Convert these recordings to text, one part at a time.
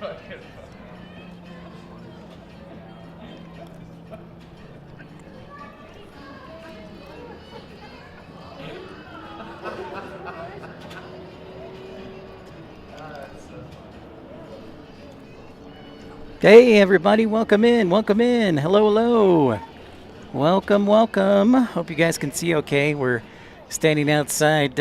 Hey everybody, welcome in, welcome in. Hello, hello. Welcome, welcome. Hope you guys can see okay. We're standing outside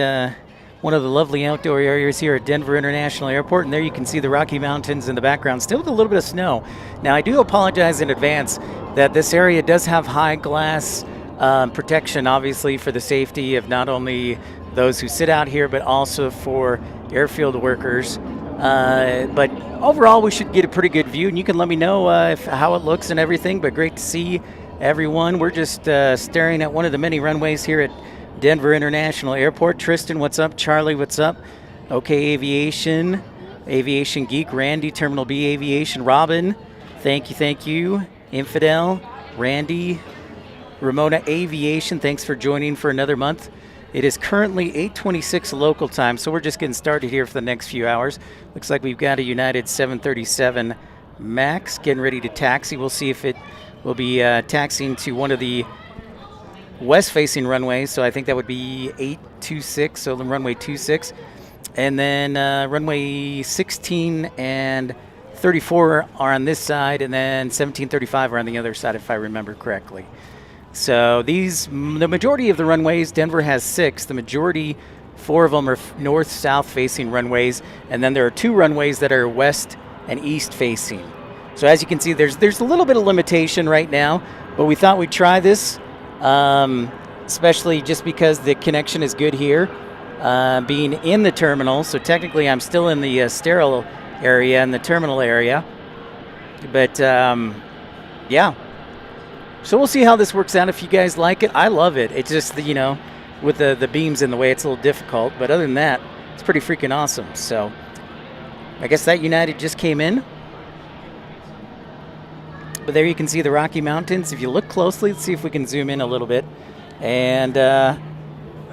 one of the lovely outdoor areas here at Denver International Airport, and there you can see the Rocky Mountains in the background, still with a little bit of snow. Now, I do apologize in advance that this area does have high glass protection, obviously, for the safety of not only those who sit out here, but also for airfield workers. But overall, we should get a pretty good view, and you can let me know how it looks and everything, but great to see everyone. We're just staring at one of the many runways here at Denver International Airport. Tristan, what's up? Charlie, what's up? OK Aviation, Aviation Geek, Randy, Terminal B Aviation, Robin, thank you. Infidel, Randy, Ramona Aviation, thanks for joining for another month. It is currently 8:26 local time, so we're just getting started here for the next few hours. Looks like we've got a United 737 MAX getting ready to taxi. We'll see if it will be taxiing to one of the west-facing runways, so I think that would be 826, so the runway 26. And then runway 16 and 34 are on this side, and then 1735 are on the other side, if I remember correctly. So the majority of the runways, Denver has 6. The majority, 4 of them are north-south facing runways, and then there are 2 runways that are west and east facing. So as you can see, there's a little bit of limitation right now, but we thought we'd try this, especially just because the connection is good here, being in the terminal. So technically I'm still in the sterile area, in the terminal area, but yeah. So we'll see how this works out. If you guys like it, I love it. It's just, with the beams in the way, it's a little difficult. But other than that, it's pretty freaking awesome. So I guess that United just came in. But there you can see the Rocky Mountains. If you look closely, let's see if we can zoom in a little bit. And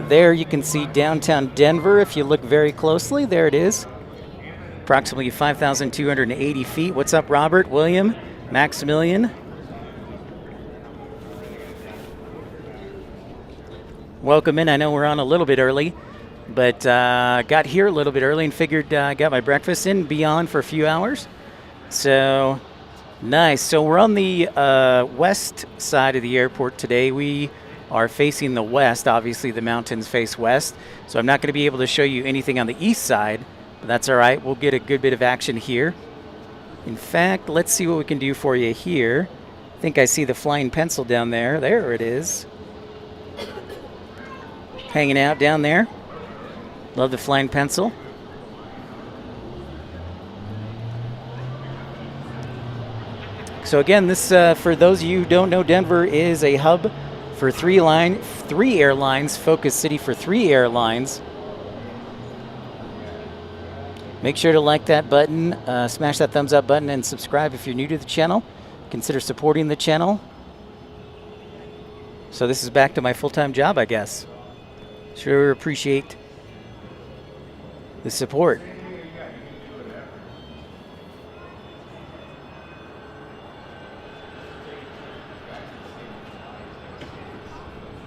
there you can see downtown Denver. If you look very closely, there it is. Approximately 5,280 feet. What's up, Robert, William, Maximilian? Welcome in. I know we're on a little bit early, but got here a little bit early and figured I got my breakfast in, be on for a few hours. So nice. So we're on the west side of the airport today. We are facing the west. Obviously, the mountains face west. So I'm not going to be able to show you anything on the east side, but that's all right. We'll get a good bit of action here. In fact, let's see what we can do for you here. I think I see the flying pencil down there. There it is. Hanging out down there. Love the flying pencil. So again, this for those of you who don't know, Denver is a hub for 3 airlines, focus city for 3 airlines. Make sure to like that button, smash that thumbs up button, and subscribe if you're new to the channel. Consider supporting the channel. So this is back to my full-time job, I guess. Sure appreciate the support.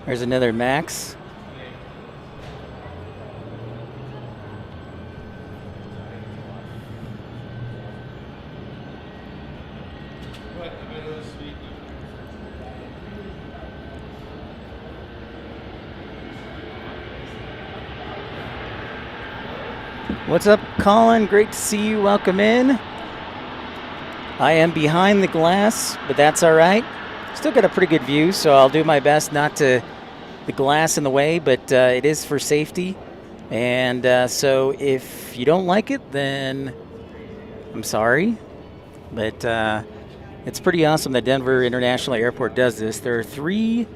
There's another Max. What's up, Colin? Great to see you. Welcome in. I am behind the glass, but that's all right. Still got a pretty good view, so I'll do my best not to the glass in the way, but it is for safety. And so if you don't like it, then I'm sorry. But it's pretty awesome that Denver International Airport does this. There are three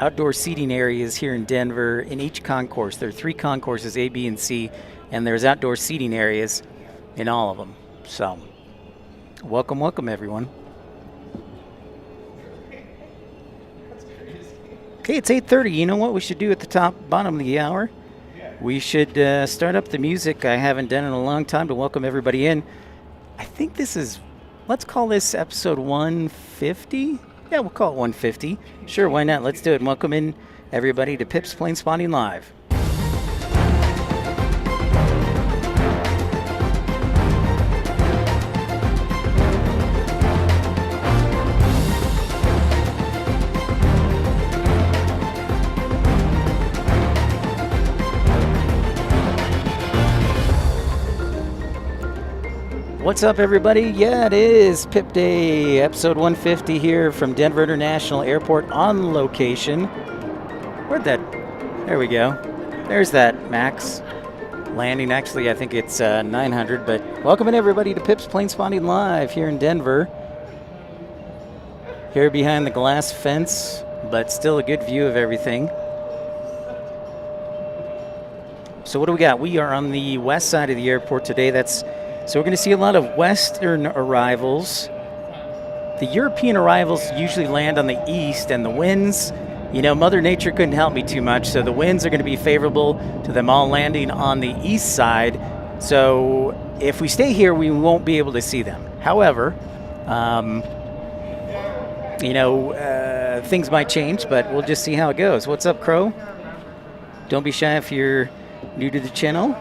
outdoor seating areas here in Denver in each concourse. There are 3 concourses, A, B, and C, and there's outdoor seating areas in all of them. So welcome, welcome, everyone. Okay, it's 8:30. You know what we should do at the bottom of the hour? we should start up the music. I haven't done in a long time to welcome everybody in. I think this is, let's call this episode 150. Yeah, we'll call it 150. Sure, why not? Let's do it. And welcome in everybody to Pip's Planespotting Live. What's up, everybody? Yeah, it is Pip Day, episode 150 here from Denver International Airport on location. Where'd that? There we go. There's that Max landing. Actually, I think it's 900, but welcome in everybody to Pip's Planespotting Live here in Denver. Here behind the glass fence, but still a good view of everything. So what do we got? We are on the west side of the airport today. So we're going to see a lot of Western arrivals. The European arrivals usually land on the east, and the winds, you know, Mother Nature couldn't help me too much, so the winds are going to be favorable to them all landing on the east side. So if we stay here, we won't be able to see them. However, things might change, but we'll just see how it goes. What's up, Crow? Don't be shy if you're new to the channel.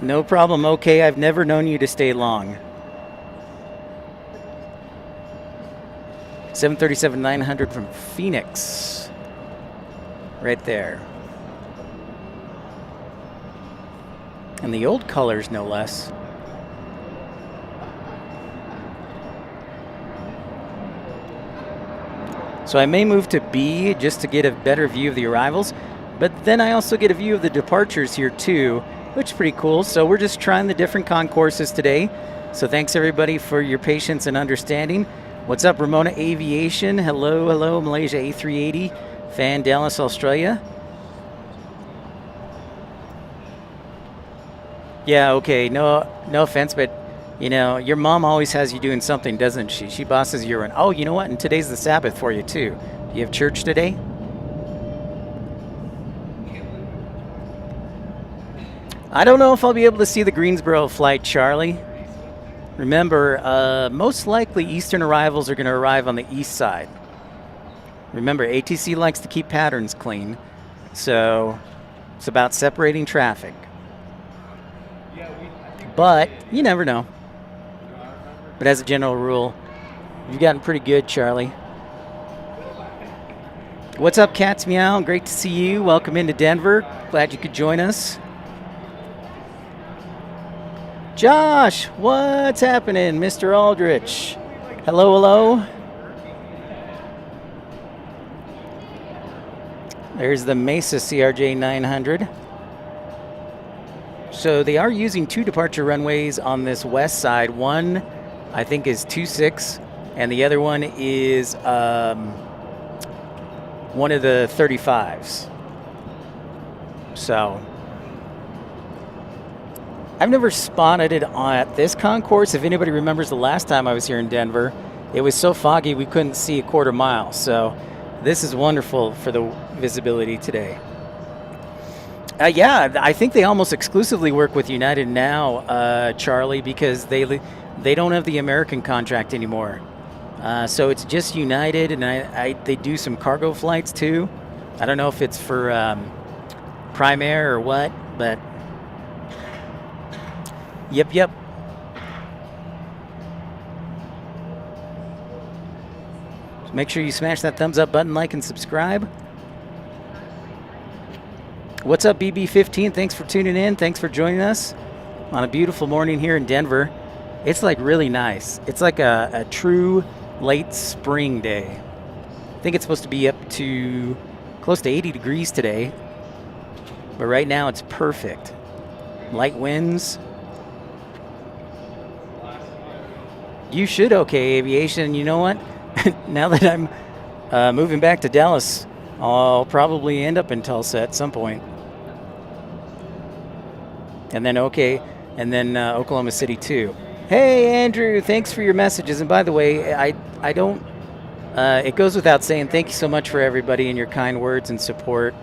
No problem. Okay, I've never known you to stay long. 737-900 from Phoenix. Right there. And the old colors, no less. So I may move to B just to get a better view of the arrivals, but then I also get a view of the departures here too, which is pretty cool. So we're just trying the different concourses today. So thanks everybody for your patience and understanding. What's up, Ramona Aviation? Hello, Malaysia A380, Fan Dallas, Australia. Yeah, okay, no offense, but you know, your mom always has you doing something, doesn't she? She bosses you around. Oh, you know what? And today's the Sabbath for you too. Do you have church today? I don't know if I'll be able to see the Greensboro flight, Charlie. Remember, most likely Eastern arrivals are going to arrive on the east side. Remember, ATC likes to keep patterns clean, so it's about separating traffic. But you never know. But as a general rule, you've gotten pretty good, Charlie. What's up, Cats Meow? Great to see you. Welcome into Denver. Glad you could join us. Josh, what's happening, Mr. Aldrich? Hello. There's the Mesa CRJ 900. So they are using two departure runways on this west side. One, I think, is 26, and the other one is one of the 35s. So I've never spotted it at this concourse. If anybody remembers the last time I was here in Denver, it was so foggy we couldn't see a quarter mile. So this is wonderful for the visibility today. Yeah, I think they almost exclusively work with United now, Charlie, because they don't have the American contract anymore. So it's just United, and they do some cargo flights too. I don't know if it's for Prime Air or what, but Yep. So make sure you smash that thumbs up button, like, and subscribe. What's up, BB15? Thanks for tuning in. Thanks for joining us on a beautiful morning here in Denver. It's like really nice. It's like a true late spring day. I think it's supposed to be up to close to 80 degrees today, but right now it's perfect. Light winds. You should, okay, Aviation. You know what? Now that I'm moving back to Dallas, I'll probably end up in Tulsa at some point. And then Oklahoma City too. Hey, Andrew, thanks for your messages. And by the way, I don't, it goes without saying, thank you so much for everybody and your kind words and support.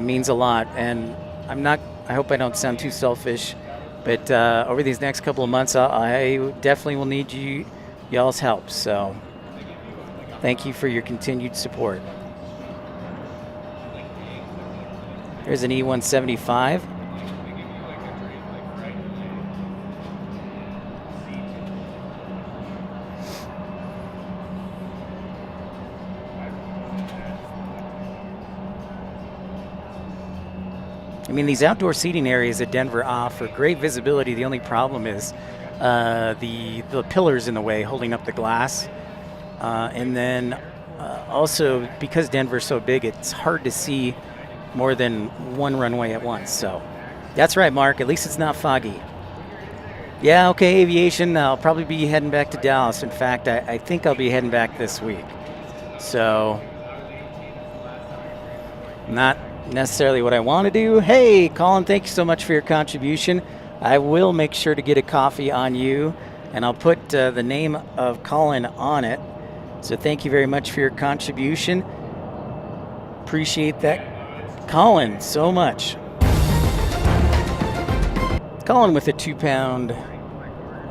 Means a lot. And I hope I don't sound too selfish, but over these next couple of months, I definitely will need y'all's help. So thank you for your continued support. There's an E175. I mean, these outdoor seating areas at Denver offer great visibility. The only problem is the pillars in the way holding up the glass. And then also, because Denver's so big, it's hard to see more than one runway at once. So that's right, Mark. At least it's not foggy. Yeah, okay, aviation. I'll probably be heading back to Dallas. In fact, I think I'll be heading back this week. So not necessarily what I want to do. Hey, Colin, thank you so much for your contribution. I will make sure to get a coffee on you, and I'll put the name of Colin on it. So thank you very much for your contribution. Appreciate that, Colin, so much. Colin with a 2-pound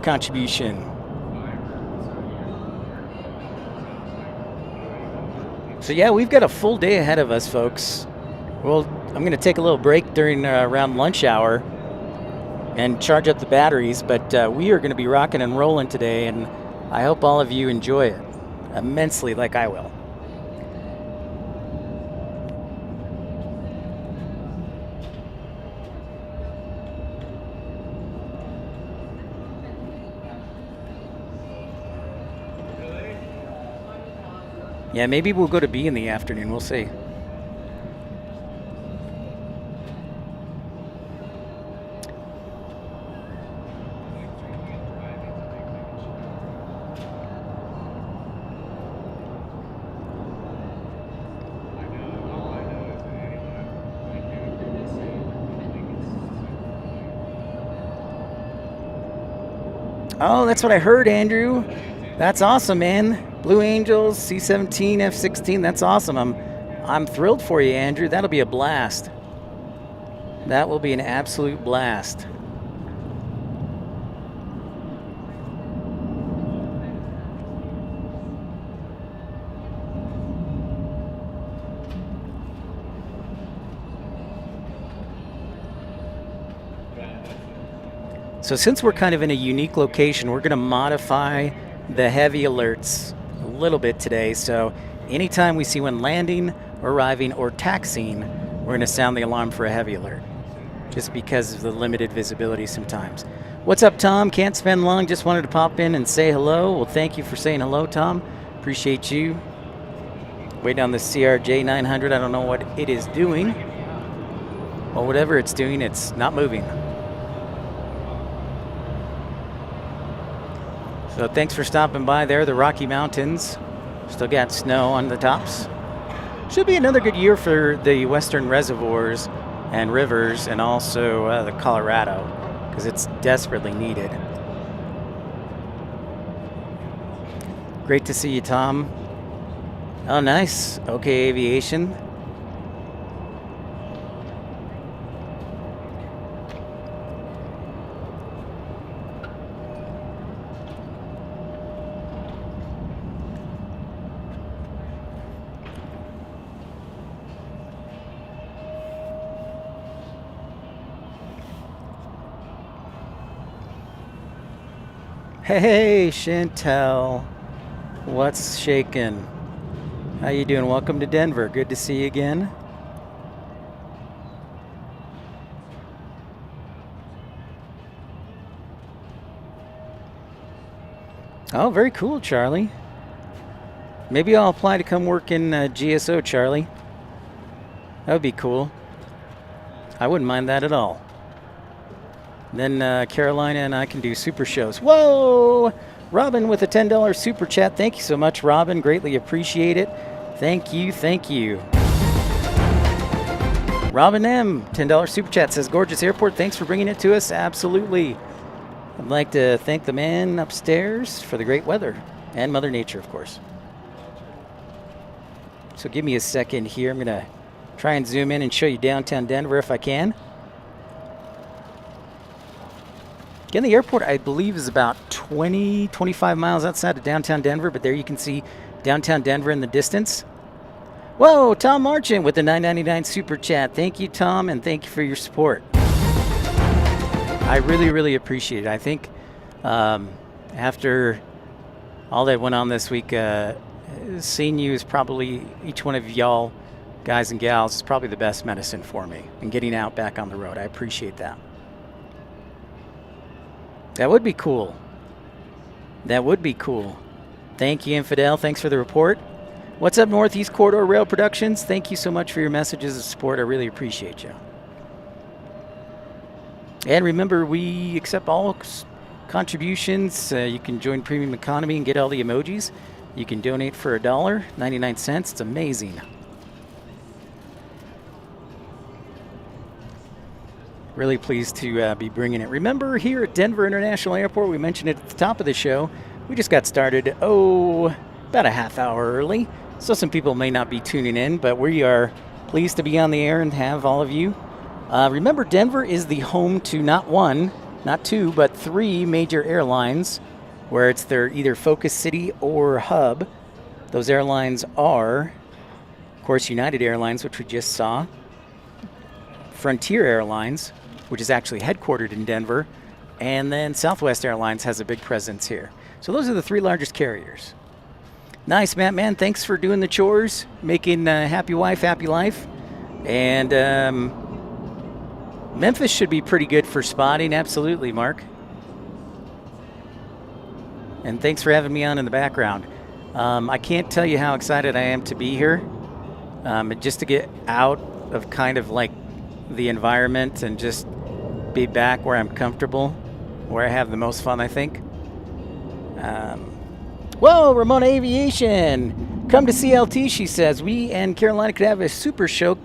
contribution. So yeah, we've got a full day ahead of us, folks. Well, I'm going to take a little break during around lunch hour and charge up the batteries, but we are going to be rocking and rolling today, and I hope all of you enjoy it immensely like I will. Yeah, maybe we'll go to B in the afternoon. We'll see. Oh, that's what I heard, Andrew. That's awesome, man. Blue Angels, C-17, F-16. That's awesome. I'm thrilled for you, Andrew. That'll be a blast. That will be an absolute blast. So since we're kind of in a unique location, we're going to modify the heavy alerts a little bit today. So anytime we see one landing, arriving, or taxiing, we're going to sound the alarm for a heavy alert, just because of the limited visibility sometimes. What's up, Tom? Can't spend long. Just wanted to pop in and say hello. Well, thank you for saying hello, Tom. Appreciate you. Waiting on the CRJ 900. I don't know what it is doing. Well, whatever it's doing, it's not moving. So thanks for stopping by there, the Rocky Mountains. Still got snow on the tops. Should be another good year for the western reservoirs and rivers, and also the Colorado, because it's desperately needed. Great to see you, Tom. Oh, nice. Okay, aviation. Hey, Chantel. What's shaking? How you doing? Welcome to Denver. Good to see you again. Oh, very cool, Charlie. Maybe I'll apply to come work in GSO, Charlie. That would be cool. I wouldn't mind that at all. Then Carolina and I can do super shows. Whoa! Robin with a $10 super chat. Thank you so much, Robin. Greatly appreciate it. Thank you, thank you. Robin M, $10 super chat says, gorgeous airport. Thanks for bringing it to us. Absolutely. I'd like to thank the man upstairs for the great weather and Mother Nature, of course. So give me a second here. I'm going to try and zoom in and show you downtown Denver if I can. Again, the airport, I believe, is about 25 miles outside of downtown Denver, but there you can see downtown Denver in the distance. Whoa, Tom Marchant with the $9.99 super chat. Thank you, Tom, and thank you for your support. I really, really appreciate it. I think after all that went on this week, seeing you is probably, each one of y'all, guys and gals, is probably the best medicine for me and getting out back on the road. I appreciate that. That would be cool. That would be cool. Thank you, Infidel. Thanks for the report. What's up, Northeast Corridor Rail Productions? Thank you so much for your messages of support. I really appreciate you. And remember, we accept all contributions. You can join Premium Economy and get all the emojis. You can donate for $1.99. It's amazing. Really pleased to be bringing it. Remember, here at Denver International Airport, we mentioned it at the top of the show, we just got started, about a half hour early. So some people may not be tuning in, but we are pleased to be on the air and have all of you. Remember, Denver is the home to not one, not two, but three major airlines where it's their either focus city or hub. Those airlines are, of course, United Airlines, which we just saw, Frontier Airlines, which is actually headquartered in Denver, and then Southwest Airlines has a big presence here. So those are the three largest carriers. Nice, Matt, man. Thanks for doing the chores, making happy wife, happy life. And Memphis should be pretty good for spotting. Absolutely, Mark. And thanks for having me on in the background. I can't tell you how excited I am to be here. Just to get out of kind of like the environment and just be back where I'm comfortable, where I have the most fun, I think. Whoa, Ramona Aviation. Come to CLT, she says. We and Carolina could have a super show.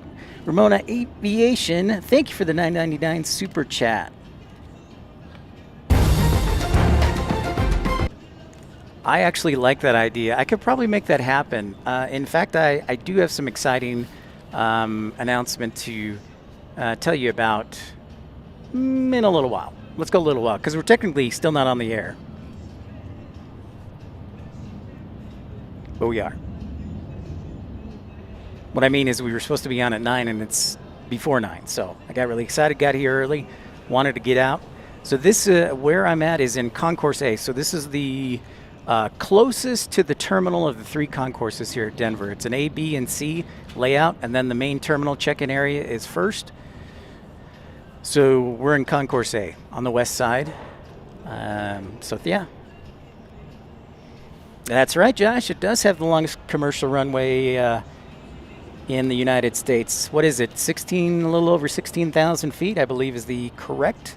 Ramona Aviation, thank you for the $9.99 super chat. I actually like that idea. I could probably make that happen. In fact, I do have some exciting announcement to tell you about in a little while. Let's go a little while, because we're technically still not on the air. But we are. What I mean is we were supposed to be on at 9 and it's before 9. So I got really excited, got here early, wanted to get out. So this, where I'm at is in Concourse A. So this is the closest to the terminal of the three concourses here at Denver. It's an A, B, and C layout, and then the main terminal check-in area is first. So we're in Concourse A on the west side. So yeah. That's right, Josh. It does have the longest commercial runway in the United States. What is it? A little over 16,000 feet, I believe, is the correct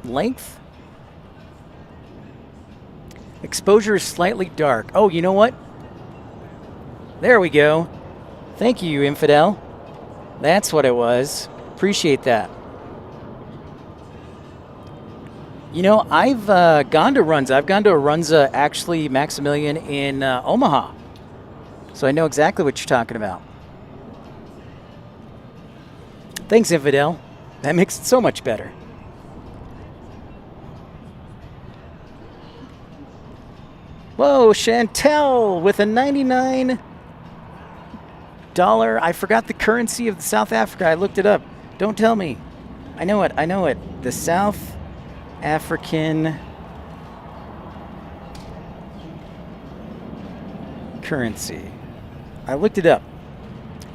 length. Exposure is slightly dark. Oh, you know what? There we go. Thank you, Infidel. That's what it was. Appreciate that. You know, I've gone to Runza. I've gone to a Runza, actually, Maximilian, in Omaha. So I know exactly what you're talking about. Thanks, Infidel. That makes it so much better. Whoa, Chantel with a $99. I forgot the currency of South Africa. I looked it up. Don't tell me. I know it. I know it. The South African currency. I looked it up.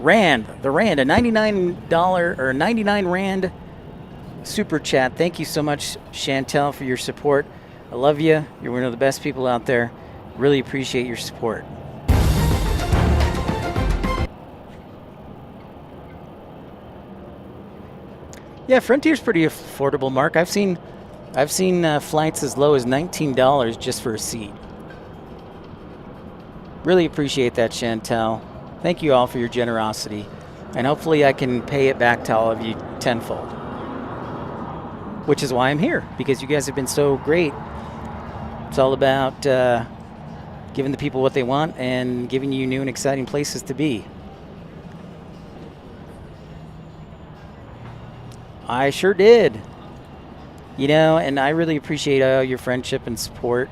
Rand, the Rand, a $99 or 99 Rand super chat. Thank you so much, Chantel, for your support. I love you. You're one of the best people out there. Really appreciate your support. Yeah, Frontier's pretty affordable, Mark. I've seen flights as low as $19 just for a seat. Really appreciate that, Chantel. Thank you all for your generosity. And hopefully I can pay it back to all of you tenfold. which is why I'm here, because you guys have been so great. It's all about giving the people what they want and giving you new and exciting places to be. I sure did. You know, and I really appreciate all your friendship and support.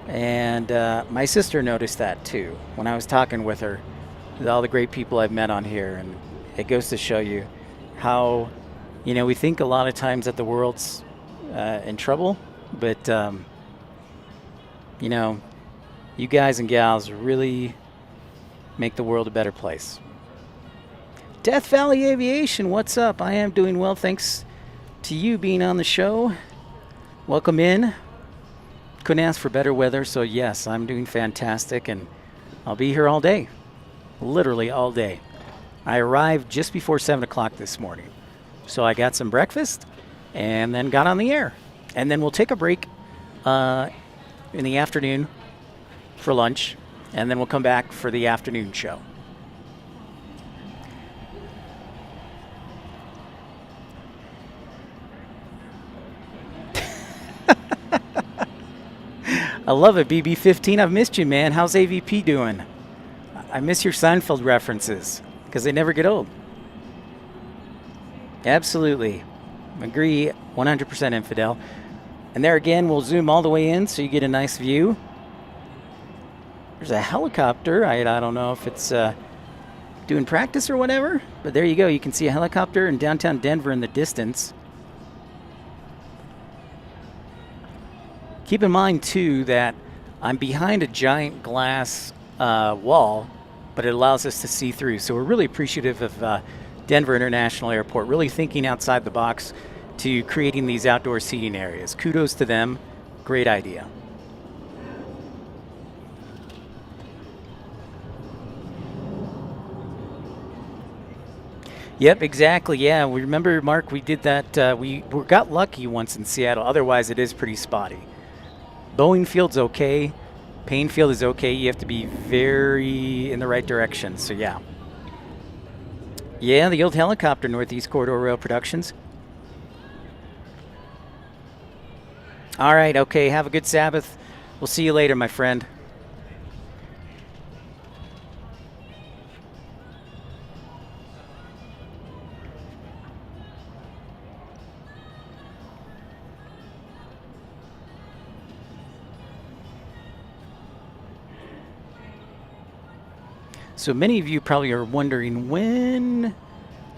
And my sister noticed that too when I was talking with her, with all the great people I've met on here. And it goes to show you how, you know, we think a lot of times that the world's in trouble, but, you know, you guys and gals really make the world a better place. Death Valley Aviation, what's up? I am doing well, thanks to you being on the show. Welcome in. Couldn't ask for better weather, so yes, I'm doing fantastic, and I'll be here all day. Literally all day. I arrived just before 7 o'clock this morning, so I got some breakfast and then got on the air. And then we'll take a break in the afternoon for lunch, and then we'll come back for the afternoon show. I love it, BB15. I've missed you, man. How's AVP doing? I miss your Seinfeld references because they never get old. Absolutely. Agree 100% infidel. And there again, we'll zoom all the way in so you get a nice view. There's a helicopter. I don't know if it's doing practice or whatever, but there you go. You can see a helicopter in downtown Denver in the distance. Keep in mind, too, that I'm behind a giant glass wall, but it allows us to see through. So we're really appreciative of Denver International Airport, really thinking outside the box to creating these outdoor seating areas. Kudos to them. Great idea. Yep, exactly. Yeah, we remember, Mark, we did that. We got lucky once in Seattle. Otherwise, it is pretty spotty. Boeing Field's okay. Payne Field is okay. You have to be very in the right direction. So, yeah. Yeah, the old helicopter, Northeast Corridor Rail Productions. All right, okay. Have a good Sabbath. We'll see you later, my friend. So many of you probably are wondering, when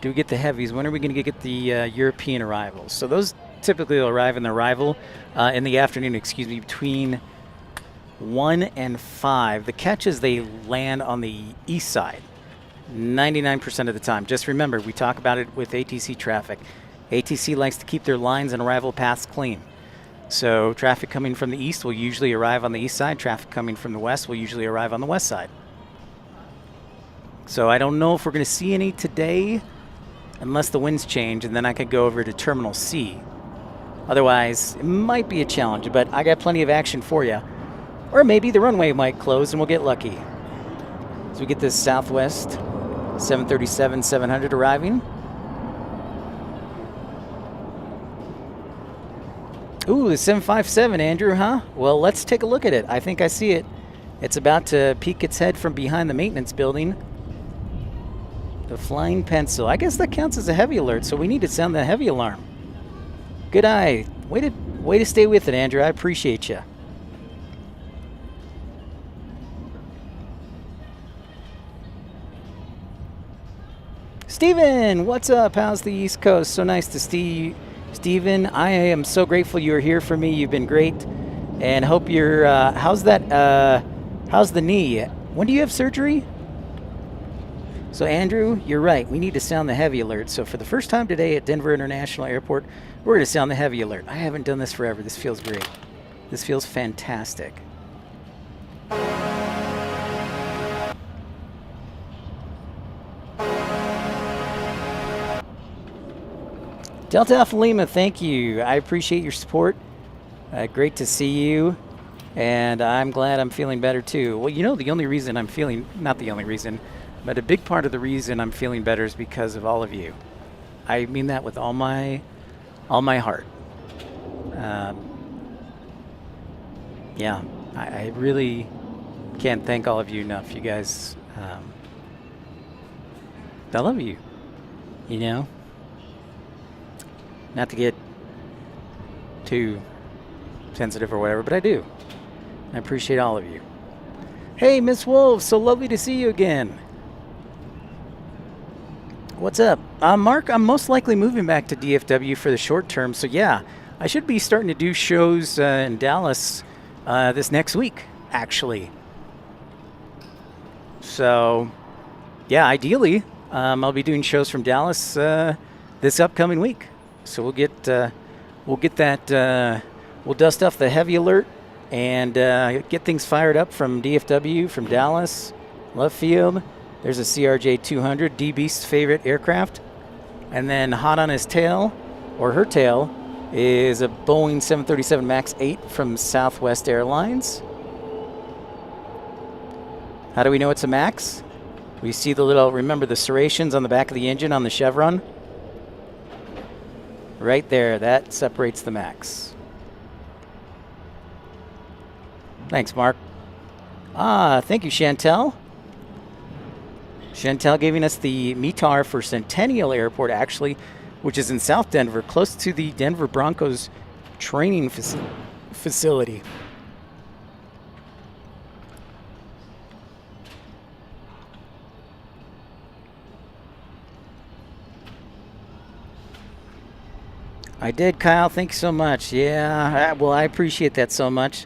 do we get the heavies? When are we going to get the European arrivals? So those typically will arrive in the arrival in the afternoon, between 1 and 5. The catch is they land on the east side 99% of the time. Just remember, we talk about it with ATC traffic. ATC likes to keep their lines and arrival paths clean. So traffic coming from the east will usually arrive on the east side. Traffic coming from the west will usually arrive on the west side. So I don't know if we're going to see any today unless the winds change, and then I could go over to Terminal C. Otherwise, it might be a challenge, but I got plenty of action for you. Or maybe the runway might close and we'll get lucky. So we get this Southwest 737-700 arriving. Ooh, the 757, Andrew, huh? Well, let's take a look at it. I think I see it. It's about to peek its head from behind the maintenance building. The flying pencil. I guess that counts as a heavy alert, so we need to sound the heavy alarm. Good eye. Way to stay with it, Andrew. I appreciate you. Steven, what's up? How's the East Coast? So nice to see you, Steven. I am so grateful you were here for me. You've been great. And hope you're, how's the knee? When do you have surgery? So Andrew, you're right. We need to sound the heavy alert. So for the first time today at Denver International Airport, we're going to sound the heavy alert. I haven't done this forever. This feels great. This feels fantastic. Delta Alpha Lima, thank you. I appreciate your support. Great to see you. And I'm glad I'm feeling better too. Well, you know, the only reason I'm feeling, not the only reason, but a big part of the reason I'm feeling better is because of all of you. I mean that with all my heart. Yeah, I really can't thank all of you enough. You guys, I love you. You know, not to get too sensitive or whatever, but I do. I appreciate all of you. Hey, Miss Wolf, so lovely to see you again. What's up? Mark, I'm most likely moving back to DFW for the short term, so yeah, I should be starting to do shows in Dallas this next week, actually. So, yeah, ideally, I'll be doing shows from Dallas this upcoming week. So we'll get that, we'll dust off the heavy alert and get things fired up from DFW, from Dallas, left field. There's a CRJ-200, D-Beast's favorite aircraft. And then hot on his tail, or her tail, is a Boeing 737 MAX 8 from Southwest Airlines. How do we know it's a MAX? We see the little, remember the serrations on the back of the engine on the chevron? Right there, that separates the MAX. Thanks, Mark. Thank you, Chantel. Chantel giving us the METAR for Centennial Airport, actually, which is in South Denver, close to the Denver Broncos training facility. I did, Kyle. Thank you so much. Yeah, well, I appreciate that so much.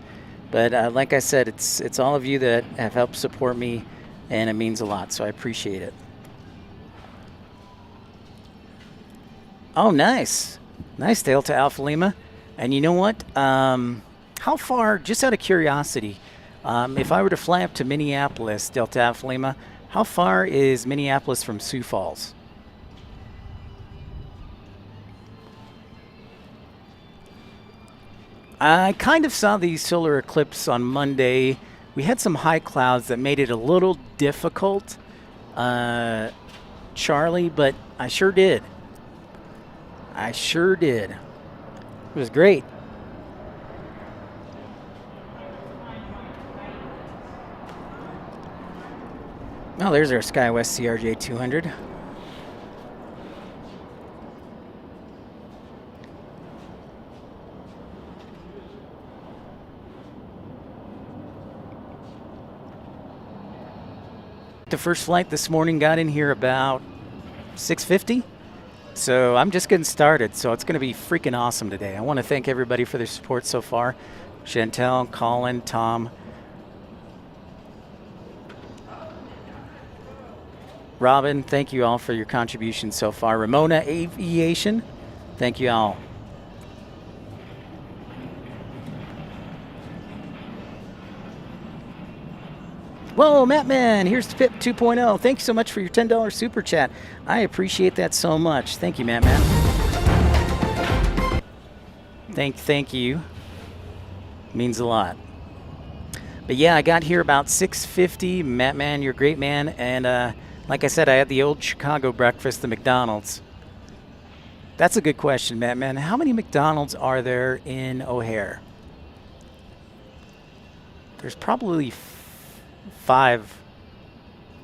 But like I said, it's all of you that have helped support me, and it means a lot, so I appreciate it. Oh, nice. Nice, Delta Alpha Lima. And you know what? How far, just out of curiosity, if I were to fly up to Minneapolis, Delta Alpha Lima, how far is Minneapolis from Sioux Falls? I kind of saw the solar eclipse on Monday. We had some high clouds that made it a little difficult, Charlie, but I sure did. I sure did. It was great. Oh, there's our SkyWest CRJ-200. The first flight this morning, got in here about 6:50. So I'm just getting started, so it's going to be freaking awesome today. I want to thank everybody for their support so far. Chantel, Colin, Tom, Robin, thank you all for your contributions so far. Ramona Aviation, thank you all. Whoa, Mattman, here's Pip 2.0. Thank you so much for your $10 super chat. I appreciate that so much. Thank you, Mattman. Thank you. Means a lot. But yeah, I got here about 6:50. Mattman, you're a great man. And like I said, I had the old Chicago breakfast, the McDonald's. That's a good question, Mattman. How many McDonald's are there in O'Hare? There's probably 5,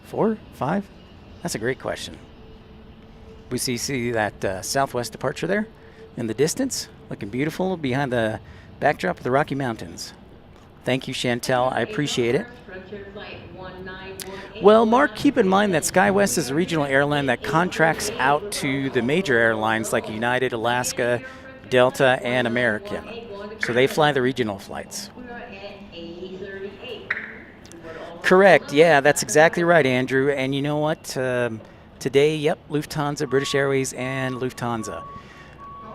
4, 5? That's a great question. We see that southwest departure there in the distance, looking beautiful behind the backdrop of the Rocky Mountains. Thank you, Chantel. I appreciate it. Well, Mark, keep in mind that SkyWest is a regional airline that contracts out to the major airlines like United, Alaska, Delta, and American. So they fly the regional flights. Correct. Yeah, that's exactly right, Andrew. And you know what? Today, yep, Lufthansa, British Airways, and Lufthansa.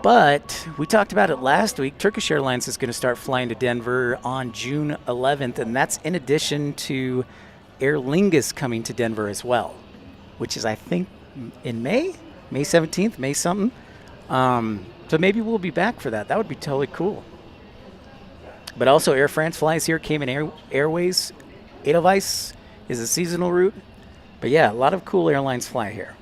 But we talked about it last week. Turkish Airlines is going to start flying to Denver on June 11th, and that's in addition to Aer Lingus coming to Denver as well, which is, I think, in May 17th, May something. So maybe we'll be back for that. That would be totally cool. But also Air France flies here, Cayman Airways. Edelweiss is a seasonal route. But yeah, a lot of cool airlines fly here.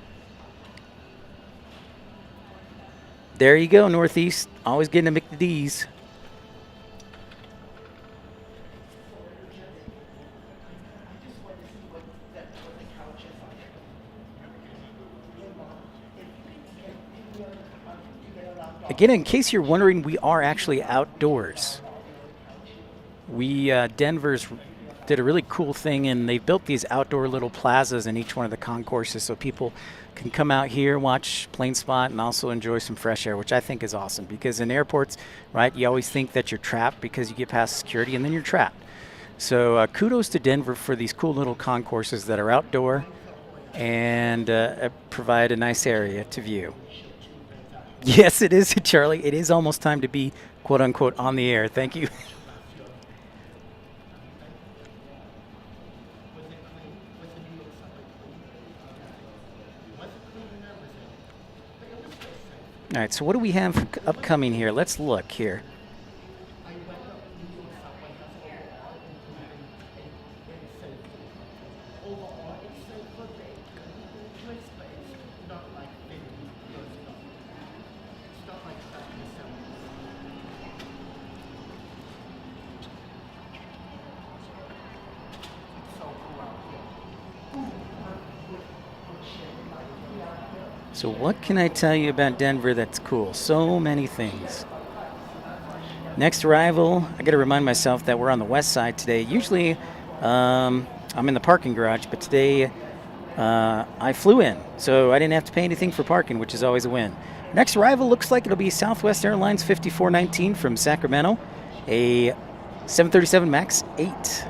There you go, Northeast. Always getting to McD's. Again, in case you're wondering, we are actually outdoors. Denver's did a really cool thing, and they built these outdoor little plazas in each one of the concourses so people can come out here, watch Planespot, and also enjoy some fresh air, which I think is awesome. Because in airports, right, you always think that you're trapped because you get past security, and then you're trapped. So kudos to Denver for these cool little concourses that are outdoor and provide a nice area to view. Yes, it is, Charlie. It is almost time to be, quote unquote, on the air. Thank you. All right, so what do we have upcoming here? Let's look here. So what can I tell you about Denver that's cool? So many things. Next arrival, I got to remind myself that we're on the west side today. Usually I'm in the parking garage, but today I flew in, so I didn't have to pay anything for parking, which is always a win. Next arrival looks like it'll be Southwest Airlines 5419 from Sacramento, a 737 MAX 8.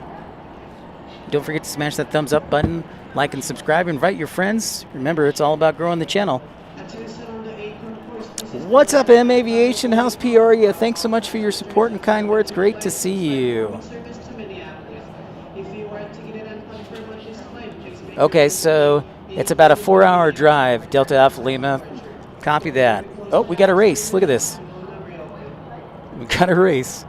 Don't forget to smash that thumbs up button, like and subscribe, invite your friends. Remember, it's all about growing the channel. What's up, M Aviation? How's Peoria? Thanks so much for your support and kind words. Great to see you. Okay, so it's about a 4-hour drive, Delta Alpha Lima. Copy that. Oh, we got a race. Look at this. We got a race.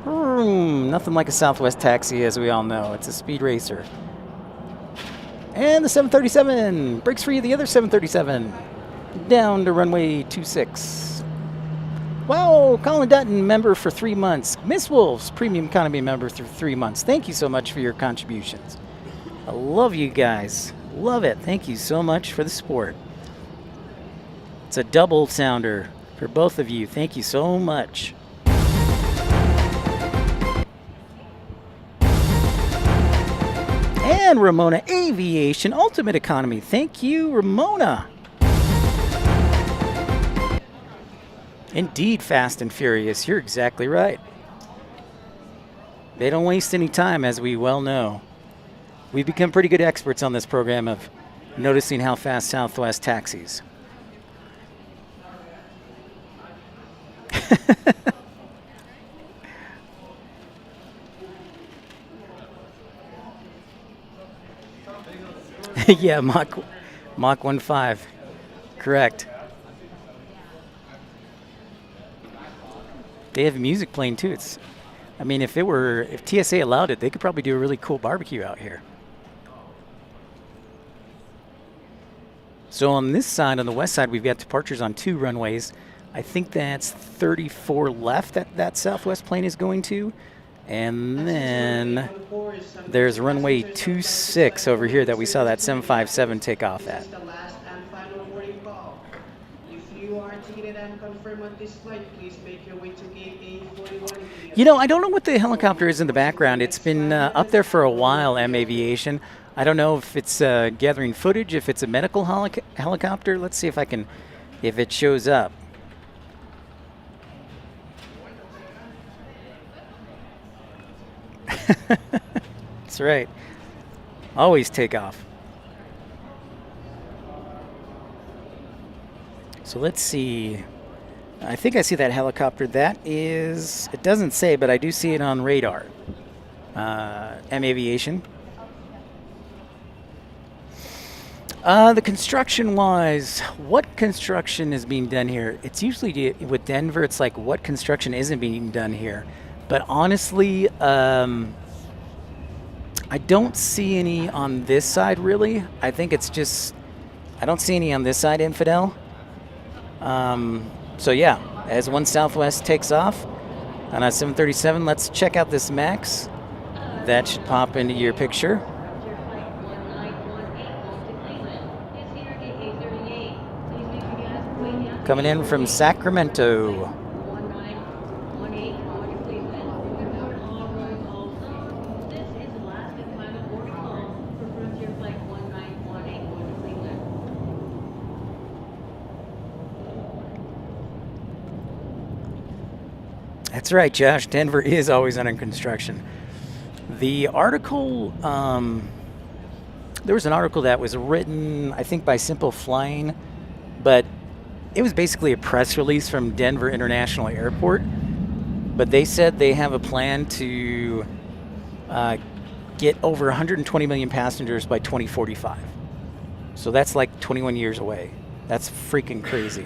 Nothing like a Southwest taxi, as we all know. It's a speed racer. And the 737 breaks free of the other 737 down to runway 26. Wow, Colin Dutton, member for 3 months. Miss Wolves, premium economy member for 3 months. Thank you so much for your contributions. I love you guys. Love it. Thank you so much for the support. It's a double sounder for both of you. Thank you so much. And Ramona Aviation Ultimate Economy. Thank you, Ramona. Indeed, Fast and Furious. You're exactly right. They don't waste any time, as we well know. We've become pretty good experts on this program of noticing how fast Southwest taxis. Yeah, Mach 1.5. Correct. They have music playing too. I mean, if TSA allowed it, they could probably do a really cool barbecue out here. So on this side, on the west side, we've got departures on 2 runways. I think that's 34 left that Southwest plane is going to. And then there's runway 26 over here that we saw that 757 take off at. You know, I don't know what the helicopter is in the background. It's been up there for a while, M Aviation. I don't know if it's gathering footage, if it's a medical helicopter. Let's see if it shows up. That's right. Always take off. So let's see. I think I see that helicopter. That is, it doesn't say, but I do see it on radar. M Aviation. The construction-wise, what construction is being done here? It's usually, with Denver, it's like, what construction isn't being done here? But honestly, I don't see any on this side, really. I think it's just, I don't see any on this side, Infidel. So yeah, as one Southwest takes off on a 737, let's check out this MAX. That should pop into your picture. coming in from Sacramento. That's right, Josh. Denver is always under construction. The article, there was an article that was written, I think, by Simple Flying, but it was basically a press release from Denver International Airport. But they said they have a plan to get over 120 million passengers by 2045. So that's like 21 years away. That's freaking crazy.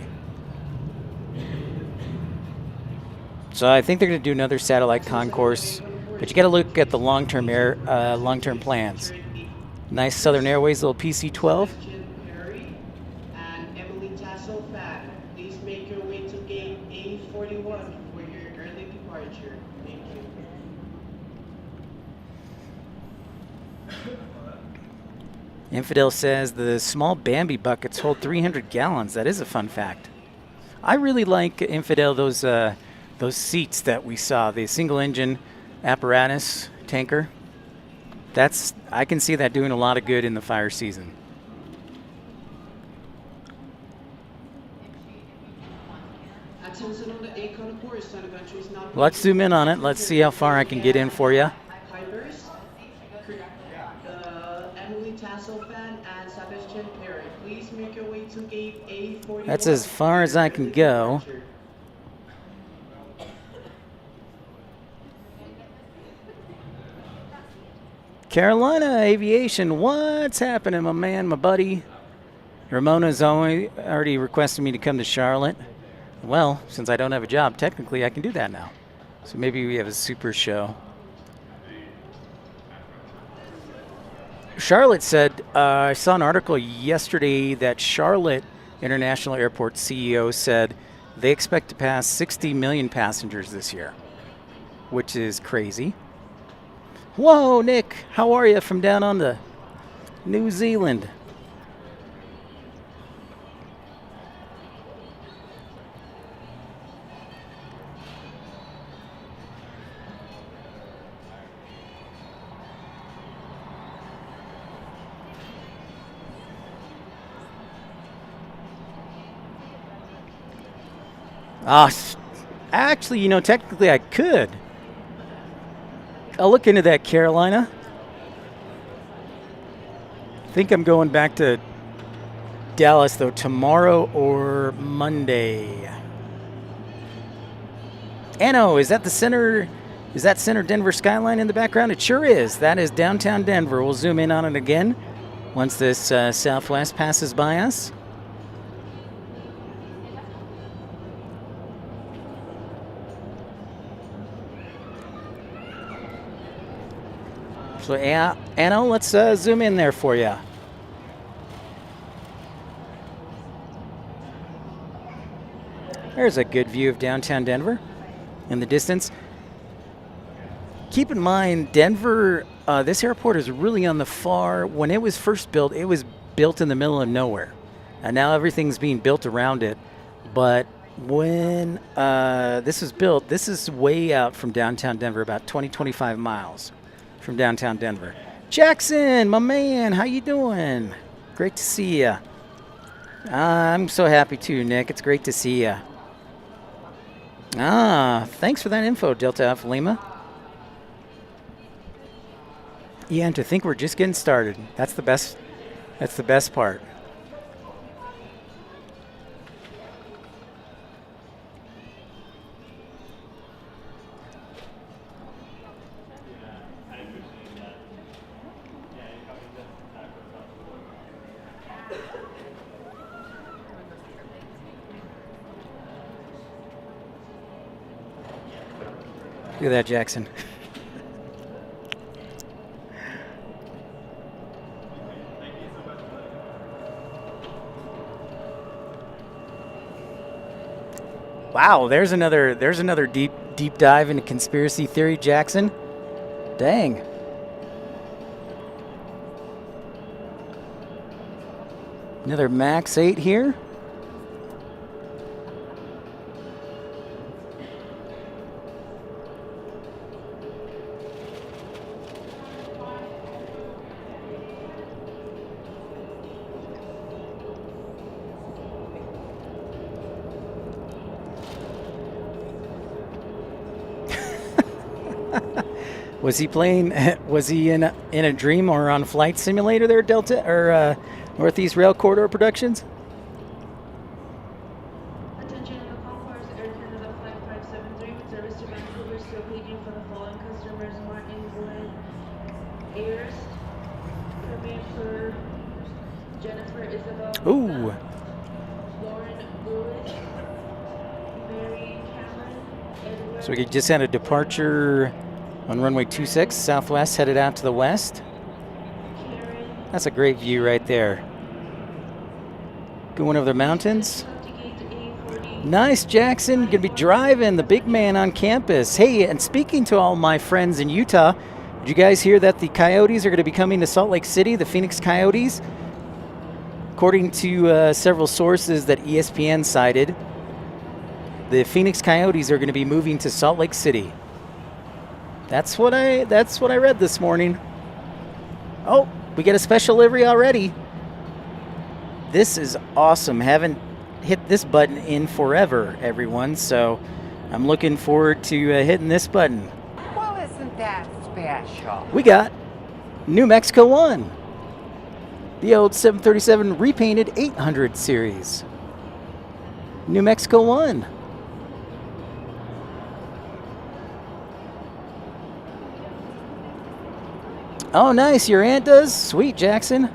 So I think they're going to do another satellite concourse, but you got to look at the long-term plans. Nice Southern Airways little PC-12. And Emily Tassel Fan, please make your way to gate A41 for your early departure. Thank you. Infidel says the small Bambi buckets hold 300 gallons. That is a fun fact. I really like, Infidel, those seats that we saw, the single engine apparatus tanker. I can see that doing a lot of good in the fire season. Let's zoom in on it. Let's see how far I can get in for you. That's as far as I can go. Carolina Aviation, what's happening, my man, my buddy? Ramona's already requested me to come to Charlotte. Well, since I don't have a job, technically I can do that now. So maybe we have a super show. Charlotte said, I saw an article yesterday that Charlotte International Airport CEO said they expect to pass 60 million passengers this year, which is crazy. Whoa, Nick, how are you from down on the New Zealand? Actually, technically I could. I'll look into that, Carolina. I think I'm going back to Dallas, though, tomorrow or Monday. Anno, is that the center? Is that center Denver skyline in the background? It sure is. That is downtown Denver. We'll zoom in on it again once this Southwest passes by us. So, Anno, let's zoom in there for you. There's a good view of downtown Denver in the distance. Keep in mind, Denver, this airport is really on the far. When it was first built, it was built in the middle of nowhere. And now everything's being built around it. But when this was built, this is way out from downtown Denver, about 25 miles. From downtown Denver. Jackson, my man, how you doing? Great to see you. I'm so happy too, Nick. It's great to see you. Thanks for that info, Delta Alpha Lima. Yeah, and to think we're just getting started. That's the best part. Look at that, Jackson. Wow, there's another deep dive into conspiracy theory, Jackson. Dang. Another Max 8 here. Was he playing? Was he in a dream or on Flight Simulator there, Delta or Northeast Rail Corridor Productions? Attention in the concourse, Air Canada Flight 573 with service to Vancouver, still paging for the following customers: Martin Glenn Ayers, come in for Jennifer Isabel, Ooh. Lauren Lewis, Mary Cameron, Edward. So we just had a departure on runway 26, Southwest, headed out to the west. Karen, That's a great view right there. Going over the mountains. up to gate A40. Nice, Jackson. Gonna be driving the big man on campus. Hey, and speaking to all my friends in Utah, did you guys hear that the Coyotes are going to be coming to Salt Lake City, the Phoenix Coyotes? According to several sources that ESPN cited, the Phoenix Coyotes are going to be moving to Salt Lake City. That's what I read this morning. Oh, we get a special livery already. This is awesome. Haven't hit this button in forever, everyone. So I'm looking forward to hitting this button. Well, isn't that special? We got New Mexico 1. The old 737 repainted 800 series. New Mexico 1. Oh, nice. Your aunt does? Sweet, Jackson.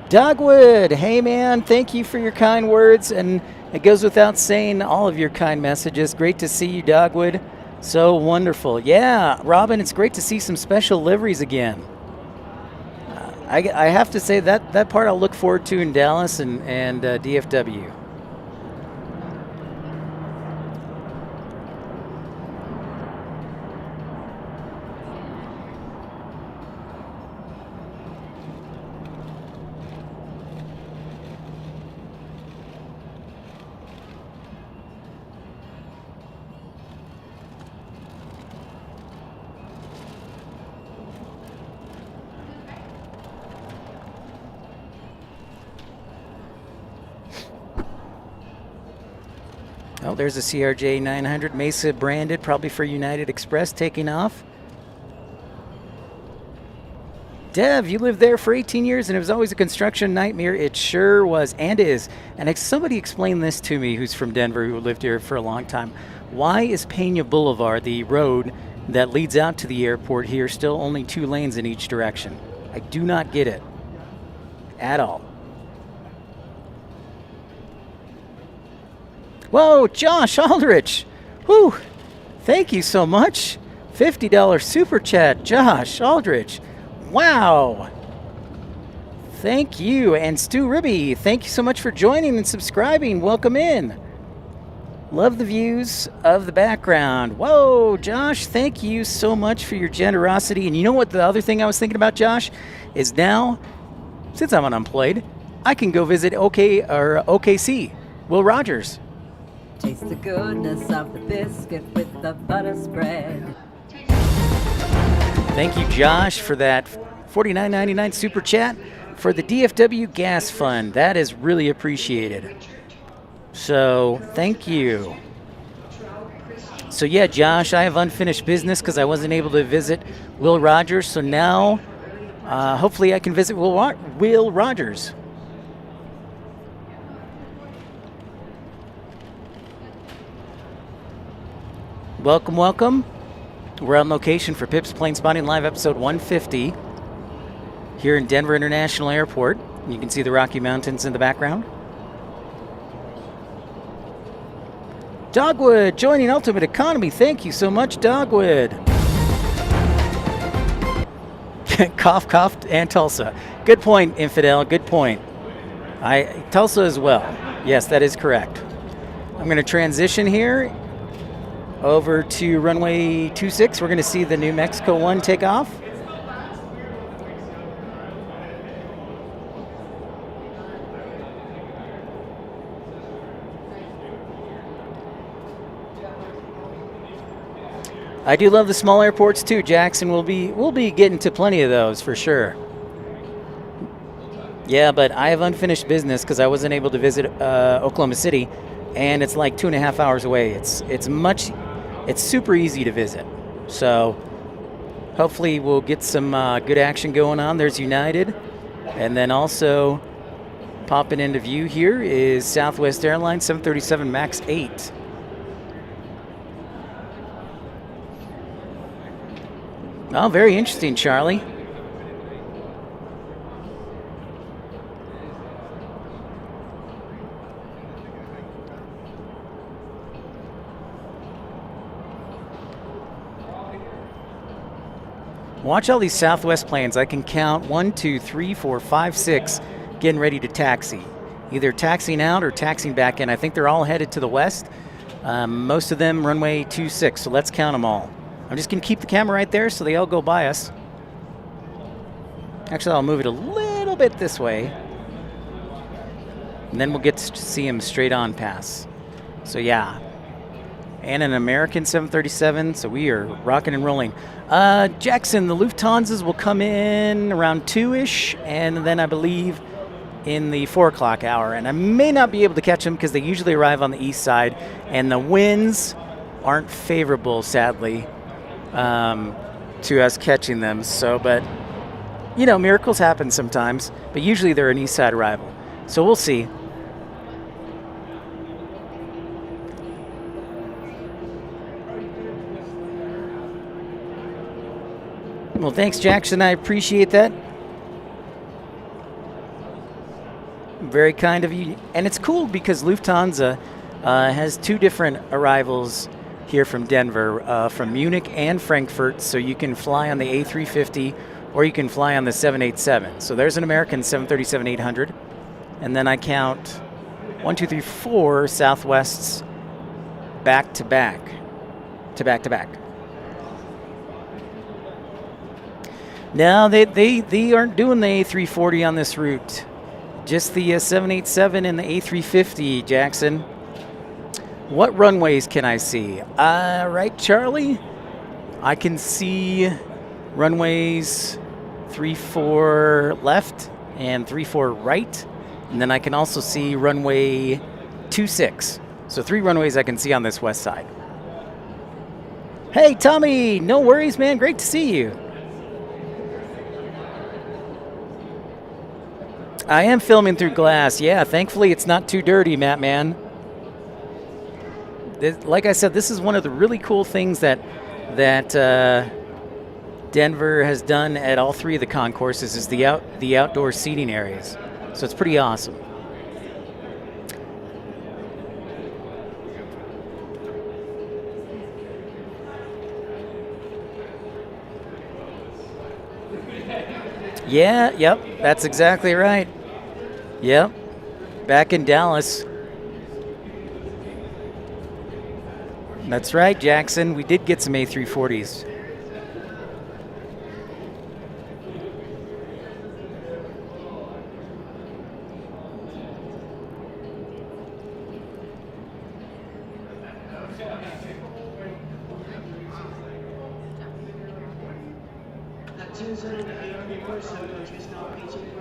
Dogwood, hey man, thank you for your kind words, and it goes without saying all of your kind messages. Great to see you, Dogwood. So wonderful. Yeah, Robin, it's great to see some special liveries again. I have to say that part I'll look forward to in Dallas and DFW. Oh, there's a CRJ 900 Mesa branded, probably for United Express, taking off. Dev, you lived there for 18 years and it was always a construction nightmare. It sure was and is. And somebody explain this to me who's from Denver, who lived here for a long time. Why is Pena Boulevard, the road that leads out to the airport here, still only 2 lanes in each direction? I do not get it at all. Whoa, Josh Aldrich. Whew. Thank you so much. $50 super chat, Josh Aldrich. Wow. Thank you. And Stu Ribby, thank you so much for joining and subscribing. Welcome in. Love the views of the background. Whoa, Josh, thank you so much for your generosity. And you know what the other thing I was thinking about, Josh, is now, since I'm unemployed, I can go visit OKC, Will Rogers. Taste the goodness of the biscuit with the butter spread. Thank you, Josh, for that $49.99 super chat for the DFW Gas Fund. That is really appreciated. So, thank you. So, yeah, Josh, I have unfinished business because I wasn't able to visit Will Rogers. So now, hopefully I can visit Will Rogers. Welcome, welcome. We're on location for Pip's Planespotting Live episode 150 here in Denver International Airport. You can see the Rocky Mountains in the background. Dogwood joining Ultimate Economy. Thank you so much, Dogwood. Cough, cough, and Tulsa. Good point, Infidel. Good point. Tulsa as well. Yes, that is correct. I'm going to transition here over to runway 26. We're going to see the New Mexico 1 take off. I do love the small airports too, Jackson. We'll be getting to plenty of those for sure. Yeah, but I have unfinished business because I wasn't able to visit Oklahoma City, and it's like 2.5 hours away. It's super easy to visit. So hopefully we'll get some good action going on. There's United, and then also popping into view here is Southwest Airlines 737 MAX 8. Oh, very interesting, Charlie. Watch all these Southwest planes. I can count 1, 2, 3, 4, 5, 6 getting ready to taxi. Either taxiing out or taxiing back in. I think they're all headed to the west. Most of them runway 26, so let's count them all. I'm just going to keep the camera right there so they all go by us. Actually, I'll move it a little bit this way. And then we'll get to see them straight on pass. So yeah. And an American 737, so we are rocking and rolling. Jackson, the Lufthansas will come in around 2-ish, and then I believe in the 4 o'clock hour. And I may not be able to catch them because they usually arrive on the east side, and the winds aren't favorable, sadly, to us catching them. So, but, you know, miracles happen sometimes, but usually they're an east side arrival. So we'll see. Well, thanks, Jackson. I appreciate that. Very kind of you. And it's cool because Lufthansa has 2 different arrivals here from Denver, from Munich and Frankfurt. So you can fly on the A350 or you can fly on the 787. So there's an American 737-800. And then I count 1, 2, 3, 4 Southwests back to back to back to back. No, they aren't doing the A340 on this route. Just the 787 and the A350, Jackson. What runways can I see? Right, Charlie? I can see runways 34 left and 34 right. And then I can also see runway 26. So 3 runways I can see on this west side. Hey, Tommy, no worries, man. Great to see you. I am filming through glass. Yeah, thankfully it's not too dirty, Matt, man. Like I said, this is one of the really cool things that Denver has done at all 3 of the concourses is the outdoor seating areas. So it's pretty awesome. Yeah, yep, that's exactly right. Yep, back in Dallas. That's right, Jackson. We did get some A340s.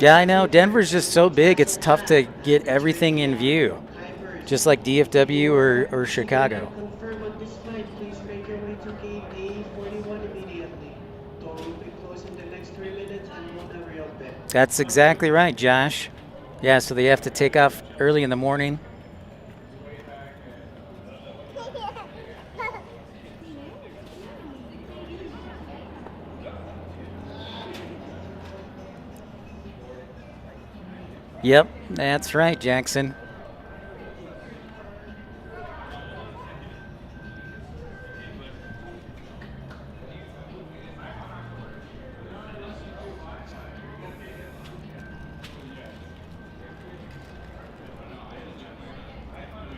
Yeah, I know. Denver's just so big, it's tough to get everything in view. Just like DFW or Chicago. Confirm on this flight, please make your way to gate A41 immediately. Door will be closed in the next 3 minutes and won't have reopen. That's exactly right, Josh. Yeah, so they have to take off early in the morning. Yep, that's right, Jackson.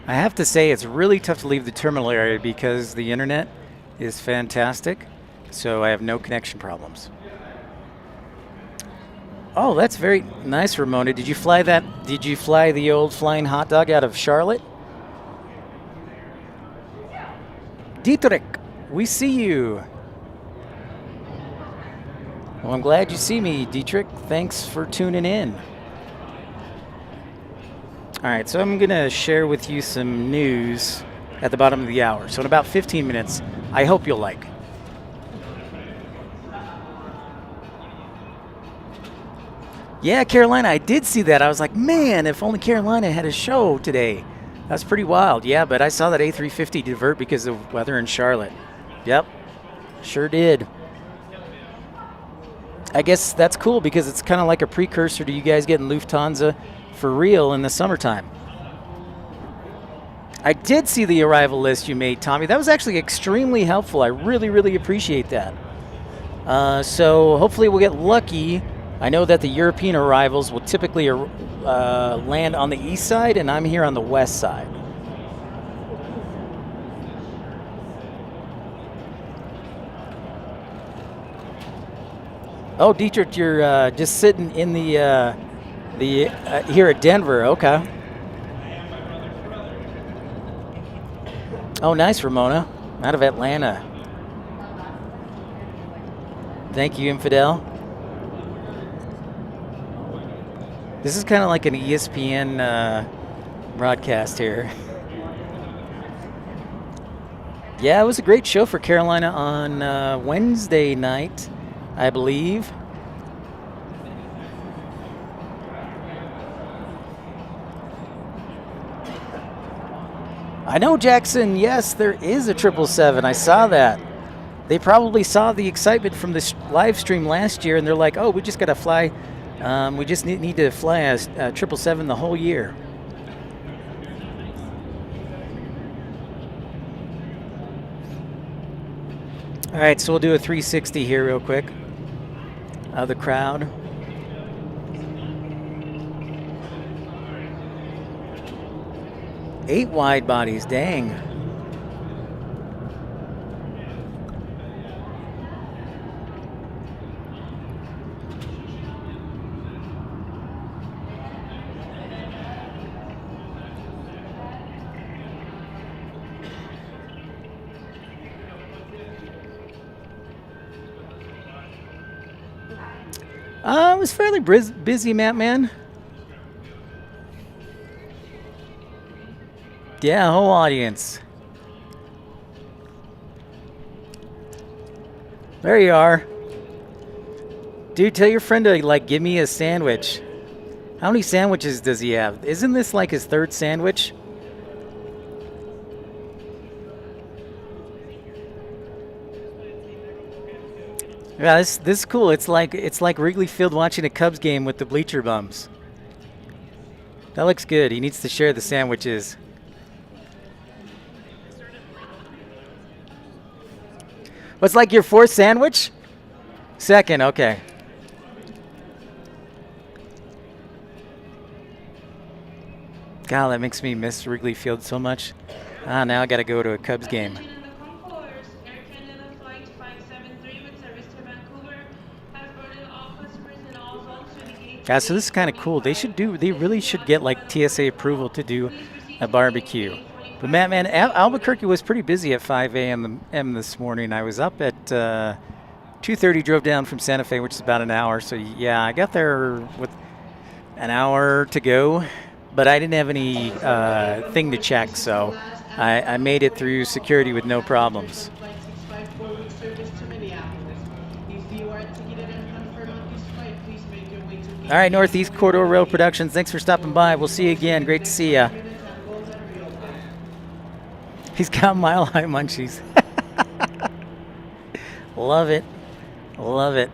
I have to say it's really tough to leave the terminal area because the internet is fantastic, so I have no connection problems. Oh, that's very nice, Ramona. Did you fly that? Did you fly the old flying hot dog out of Charlotte? Dietrich, we see you. Well, I'm glad you see me, Dietrich. Thanks for tuning in. All right, so I'm going to share with you some news at the bottom of the hour. So in about 15 minutes, I hope you'll like. Yeah, Carolina, I did see that. I was like, man, if only Carolina had a show today. That's pretty wild. Yeah, but I saw that A350 divert because of weather in Charlotte. Yep, sure did. I guess that's cool because it's kind of like a precursor to you guys getting Lufthansa for real in the summertime. I did see the arrival list you made, Tommy. That was actually extremely helpful. I really, really appreciate that. So hopefully we'll get lucky. I know that the European arrivals will typically land on the east side, and I'm here on the west side. Oh, Dietrich, you're just sitting in the here at Denver. Okay. Oh, nice, Ramona, out of Atlanta. Thank you, Infidel. This is kind of like an ESPN broadcast here. Yeah, it was a great show for Carolina on Wednesday night, I believe. I know, Jackson. Yes, there is a 777. I saw that. They probably saw the excitement from this live stream last year, and they're like, oh, we just got to fly. We just need to fly a 777 the whole year. All right, so we'll do a 360 here real quick of the crowd. Eight wide bodies, dang. It was fairly busy, Matt, man. Yeah, whole audience. There you are. Dude, tell your friend to, like, give me a sandwich. How many sandwiches does he have? Isn't this like his third sandwich? Yeah, this is cool. It's like Wrigley Field watching a Cubs game with the bleacher bums. That looks good. He needs to share the sandwiches. What's like your fourth sandwich? Second, okay. God, that makes me miss Wrigley Field so much. Now I got to go to a Cubs game. Yeah, so this is kind of cool. They really should get like TSA approval to do a barbecue. But man, Albuquerque was pretty busy at 5 a.m. this morning. I was up at 2:30, drove down from Santa Fe, which is about an hour. So yeah, I got there with an hour to go, but I didn't have any thing to check, so I made it through security with no problems. All right, Northeast Corridor Rail Productions, thanks for stopping by. We'll see you again. Great to see you. He's got Mile High munchies. Love it. Love it.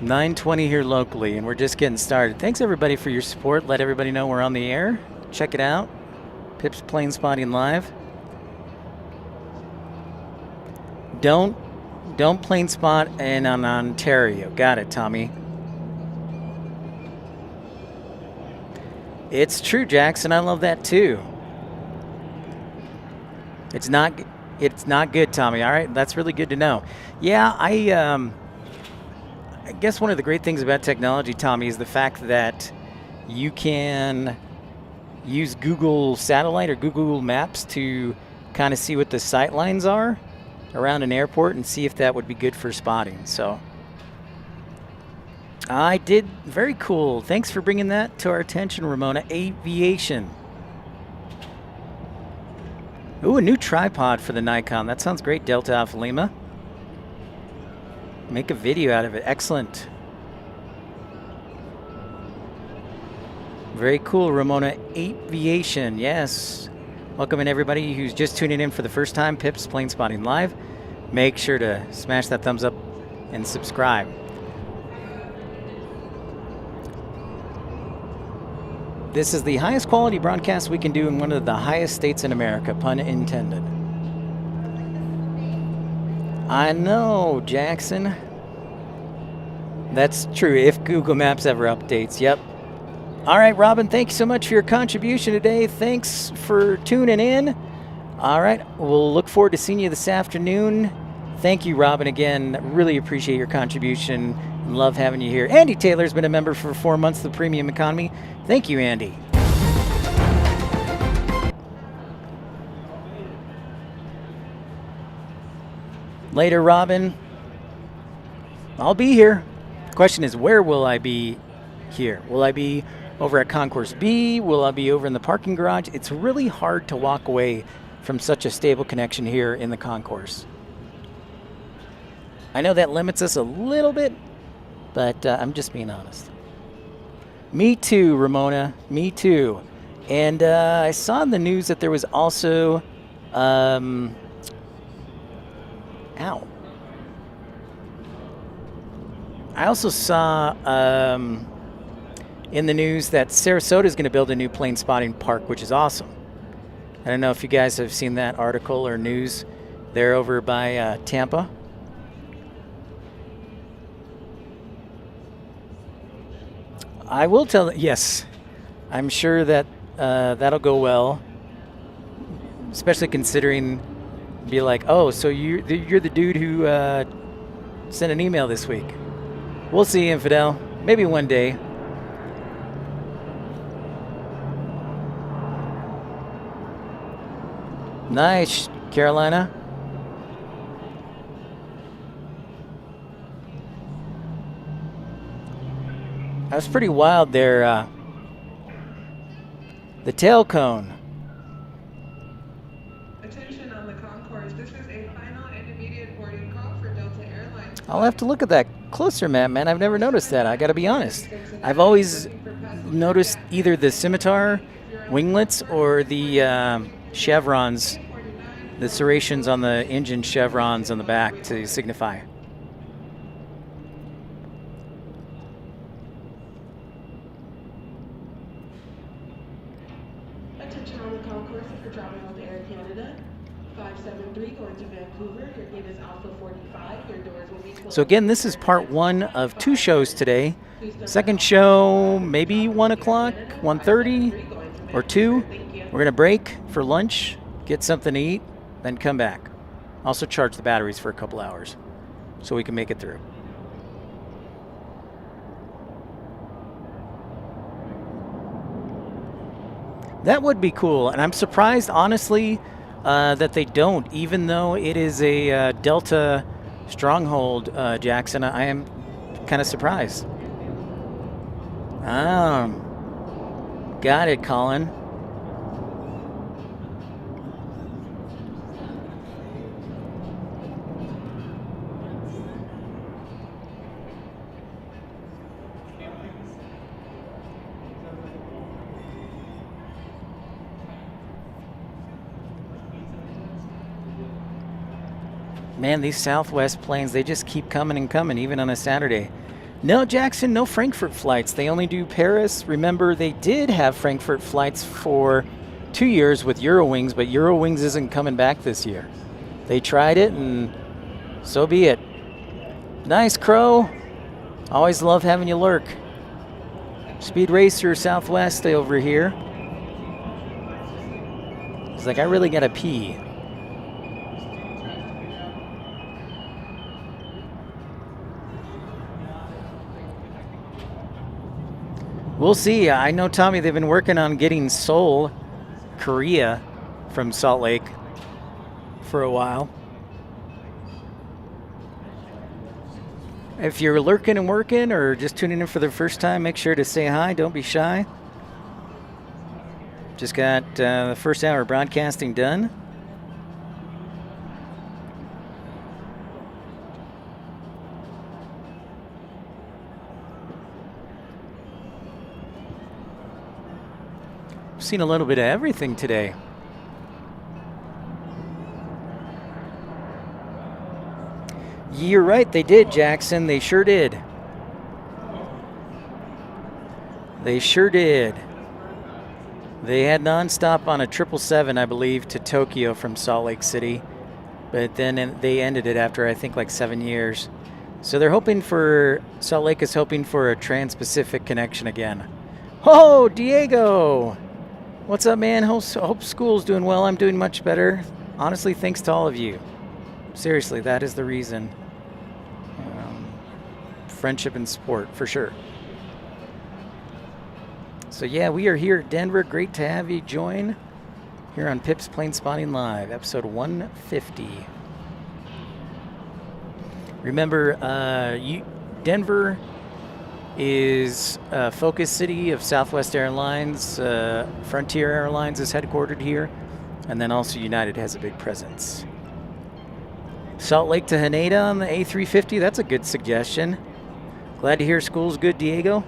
$9:20 here locally, and we're just getting started. Thanks everybody for your support. Let everybody know we're on the air. Check it out. Pip's Planespotting Live. Don't Planespot in Ontario. Got it, Tommy. It's true, Jackson. I love that too. It's not good, Tommy. All right, that's really good to know. Yeah, I guess one of the great things about technology, Tommy, is the fact that you can use Google Satellite or Google Maps to kind of see what the sight lines are. around an airport and see if that would be good for spotting. So I did. Very cool. Thanks for bringing that to our attention, Ramona. Aviation. Ooh, a new tripod for the Nikon. That sounds great, Delta Alpha Lima. Make a video out of it. Excellent. Very cool, Ramona. Aviation, yes. Welcome in everybody who's just tuning in for the first time. Pips Planespotting Live. Make sure to smash that thumbs up and subscribe. This is the highest quality broadcast we can do in one of the highest states in America, pun intended. I know, Jackson. That's true, if Google Maps ever updates, yep. All right, Robin, thank you so much for your contribution today. Thanks for tuning in. All right, we'll look forward to seeing you this afternoon. Thank you, Robin, again. Really appreciate your contribution. Love having you here. Andy Taylor's been a member for 4 months of the Premium Economy. Thank you, Andy. Later, Robin. I'll be here. The question is, where will I be here? Will I be over at Concourse B? Will I be over in the parking garage? It's really hard to walk away from such a stable connection here in the concourse. I know that limits us a little bit, but I'm just being honest. Me too, Ramona. Me too. And I saw in the news that there was also, ow. I also saw in the news that Sarasota is going to build a new plane spotting park, which is awesome. I don't know if you guys have seen that article or news there over by Tampa. I will tell, yes, I'm sure that that'll go well, especially considering, be like, oh, so you're the dude who sent an email this week. We'll see, Infidel. Maybe one day. Nice, Carolina. That was pretty wild there. The tail cone. Attention on the concourse. This is a final and immediate boarding call for Delta Airlines. I'll have to look at that closer, man. I've never noticed that. I gotta be honest. I've always noticed either the scimitar winglets or the chevrons, the serrations on the engine chevrons on the back to signify. Attention on the concourse if you're traveling with Air Canada. 573 going to Vancouver. Your gate is Alpha 45. Your doors will be closed. So again, this is part one of 2 shows today. Second show, maybe 1 o'clock, 1:30 or 2. We're gonna break for lunch, get something to eat, then come back. Also charge the batteries for a couple hours so we can make it through. That would be cool, and I'm surprised, honestly, that they don't, even though it is a Delta stronghold, Jackson. I am kind of surprised. Got it, Colin. Man, these Southwest planes, they just keep coming and coming, even on a Saturday. No, Jackson, no Frankfurt flights. They only do Paris. Remember, they did have Frankfurt flights for 2 years with Eurowings, but Eurowings isn't coming back this year. They tried it, and so be it. Nice, Crow. Always love having you lurk. Speed Racer Southwest over here. He's like, I really gotta pee. We'll see. I know, Tommy, they've been working on getting Seoul, Korea, from Salt Lake for a while. If you're lurking and working or just tuning in for the first time, make sure to say hi. Don't be shy. Just got the first hour of broadcasting done. Seen a little bit of everything today. You're right, they did, Jackson. They sure did. They sure did. They had nonstop on a 777, I believe, to Tokyo from Salt Lake City. But then they ended it after, I think, like 7 years. So they're hoping for, Salt Lake is hoping for a trans-Pacific connection again. Oh, Diego! What's up, man? Hope school's doing well. I'm doing much better. Honestly, thanks to all of you. Seriously, that is the reason. Friendship and support, for sure. So yeah, we are here at Denver. Great to have you join here on Pip's Planespotting Live, episode 150. Remember, Denver is a focus city of Southwest Airlines. Frontier Airlines is headquartered here, and then also United has a big presence. Salt Lake to Haneda on the A350, that's a good suggestion. Glad to hear school's good, Diego.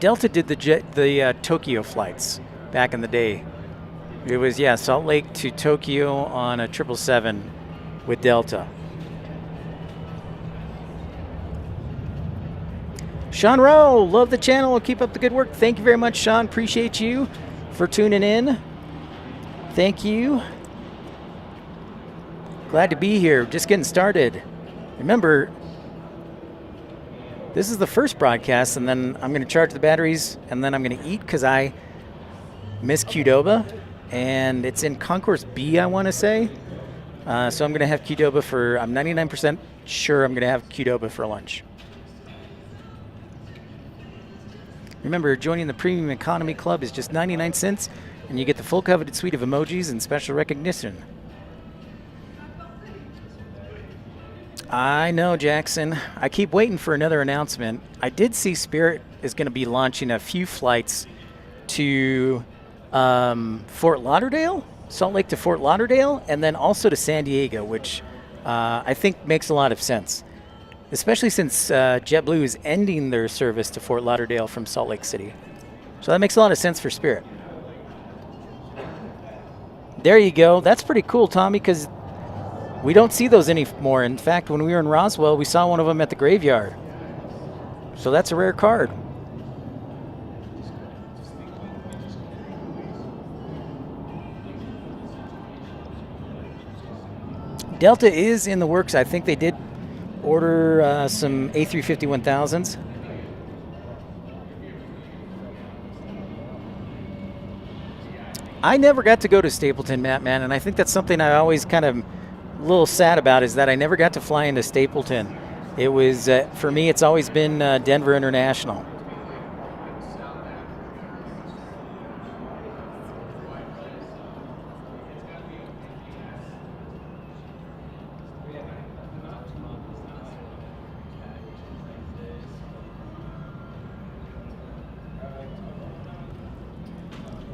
Delta did the Tokyo flights back in the day. It was, yeah, Salt Lake to Tokyo on a 777 with Delta. Sean Rowe, love the channel. Keep up the good work. Thank you very much, Sean. Appreciate you for tuning in. Thank you. Glad to be here. Just getting started. Remember, this is the first broadcast, and then I'm going to charge the batteries, and then I'm going to eat because I miss Qdoba, and it's in Concourse B, I want to say. So I'm going to have Qdoba for, I'm 99% sure I'm going to have Qdoba for lunch. Remember, joining the Premium Economy Club is just 99 cents, and you get the full coveted suite of emojis and special recognition. I know, Jackson. I keep waiting for another announcement. I did see Spirit is going to be launching a few flights to Fort Lauderdale, Salt Lake to Fort Lauderdale, and then also to San Diego, which I think makes a lot of sense, especially since JetBlue is ending their service to Fort Lauderdale from Salt Lake City. So that makes a lot of sense for Spirit. There you go. That's pretty cool, Tommy, because we don't see those anymore. In fact, when we were in Roswell, we saw one of them at the graveyard. So that's a rare card. Delta is in the works. I think they did order some A350-1000s. I never got to go to Stapleton, Matt, man, and I think that's something I always kind of a little sad about, is that I never got to fly into Stapleton. It was, for me, it's always been Denver International.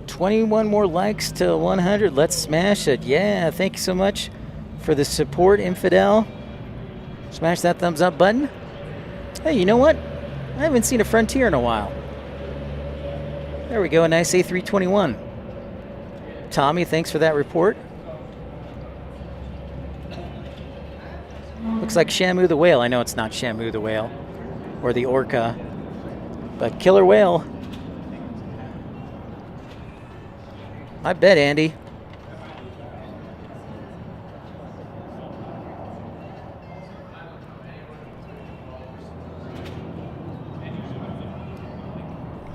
$21 more likes to 100. Let's smash it. Yeah, thank you so much for the support, Infidel. Smash that thumbs up button. Hey, you know what? I haven't seen a Frontier in a while. There we go, a nice A321. Tommy, thanks for that report. Looks like Shamu the Whale. I know it's not Shamu the Whale or the Orca, but Killer Whale. I bet, Andy.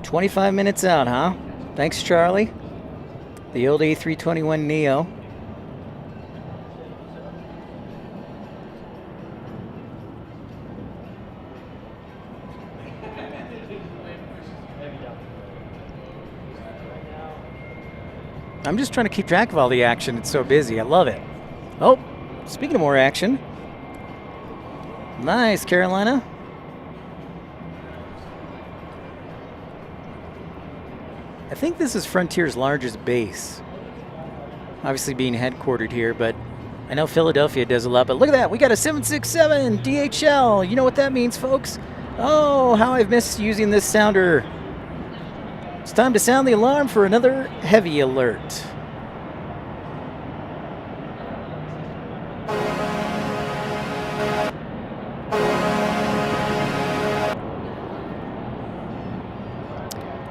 "25 minutes out, huh? Thanks, Charlie. The old A321 Neo. I'm just trying to keep track of all the action. It's so busy. I love it. Oh, speaking of more action, Nice, Carolina. I think this is Frontier's largest base. Obviously being headquartered here, but I know Philadelphia does a lot. But look at that, we got a 767 DHL. You know what that means, folks? Oh, how I've missed using this sounder. It's time to sound the alarm for another heavy alert.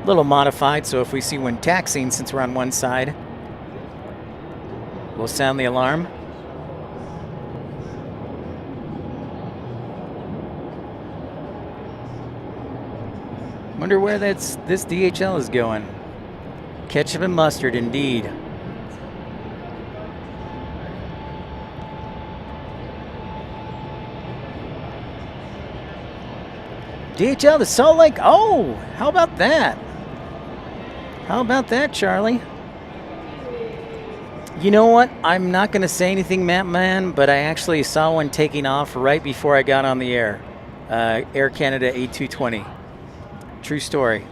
A little modified, so if we see one taxiing, since we're on one side, we'll sound the alarm. Wonder where this DHL is going. Ketchup and mustard, indeed. DHL to Salt Lake. Oh, how about that? How about that, Charlie? You know what? I'm not going to say anything, Matt Man, but I actually saw one taking off right before I got on the air. Air Canada A220. True story.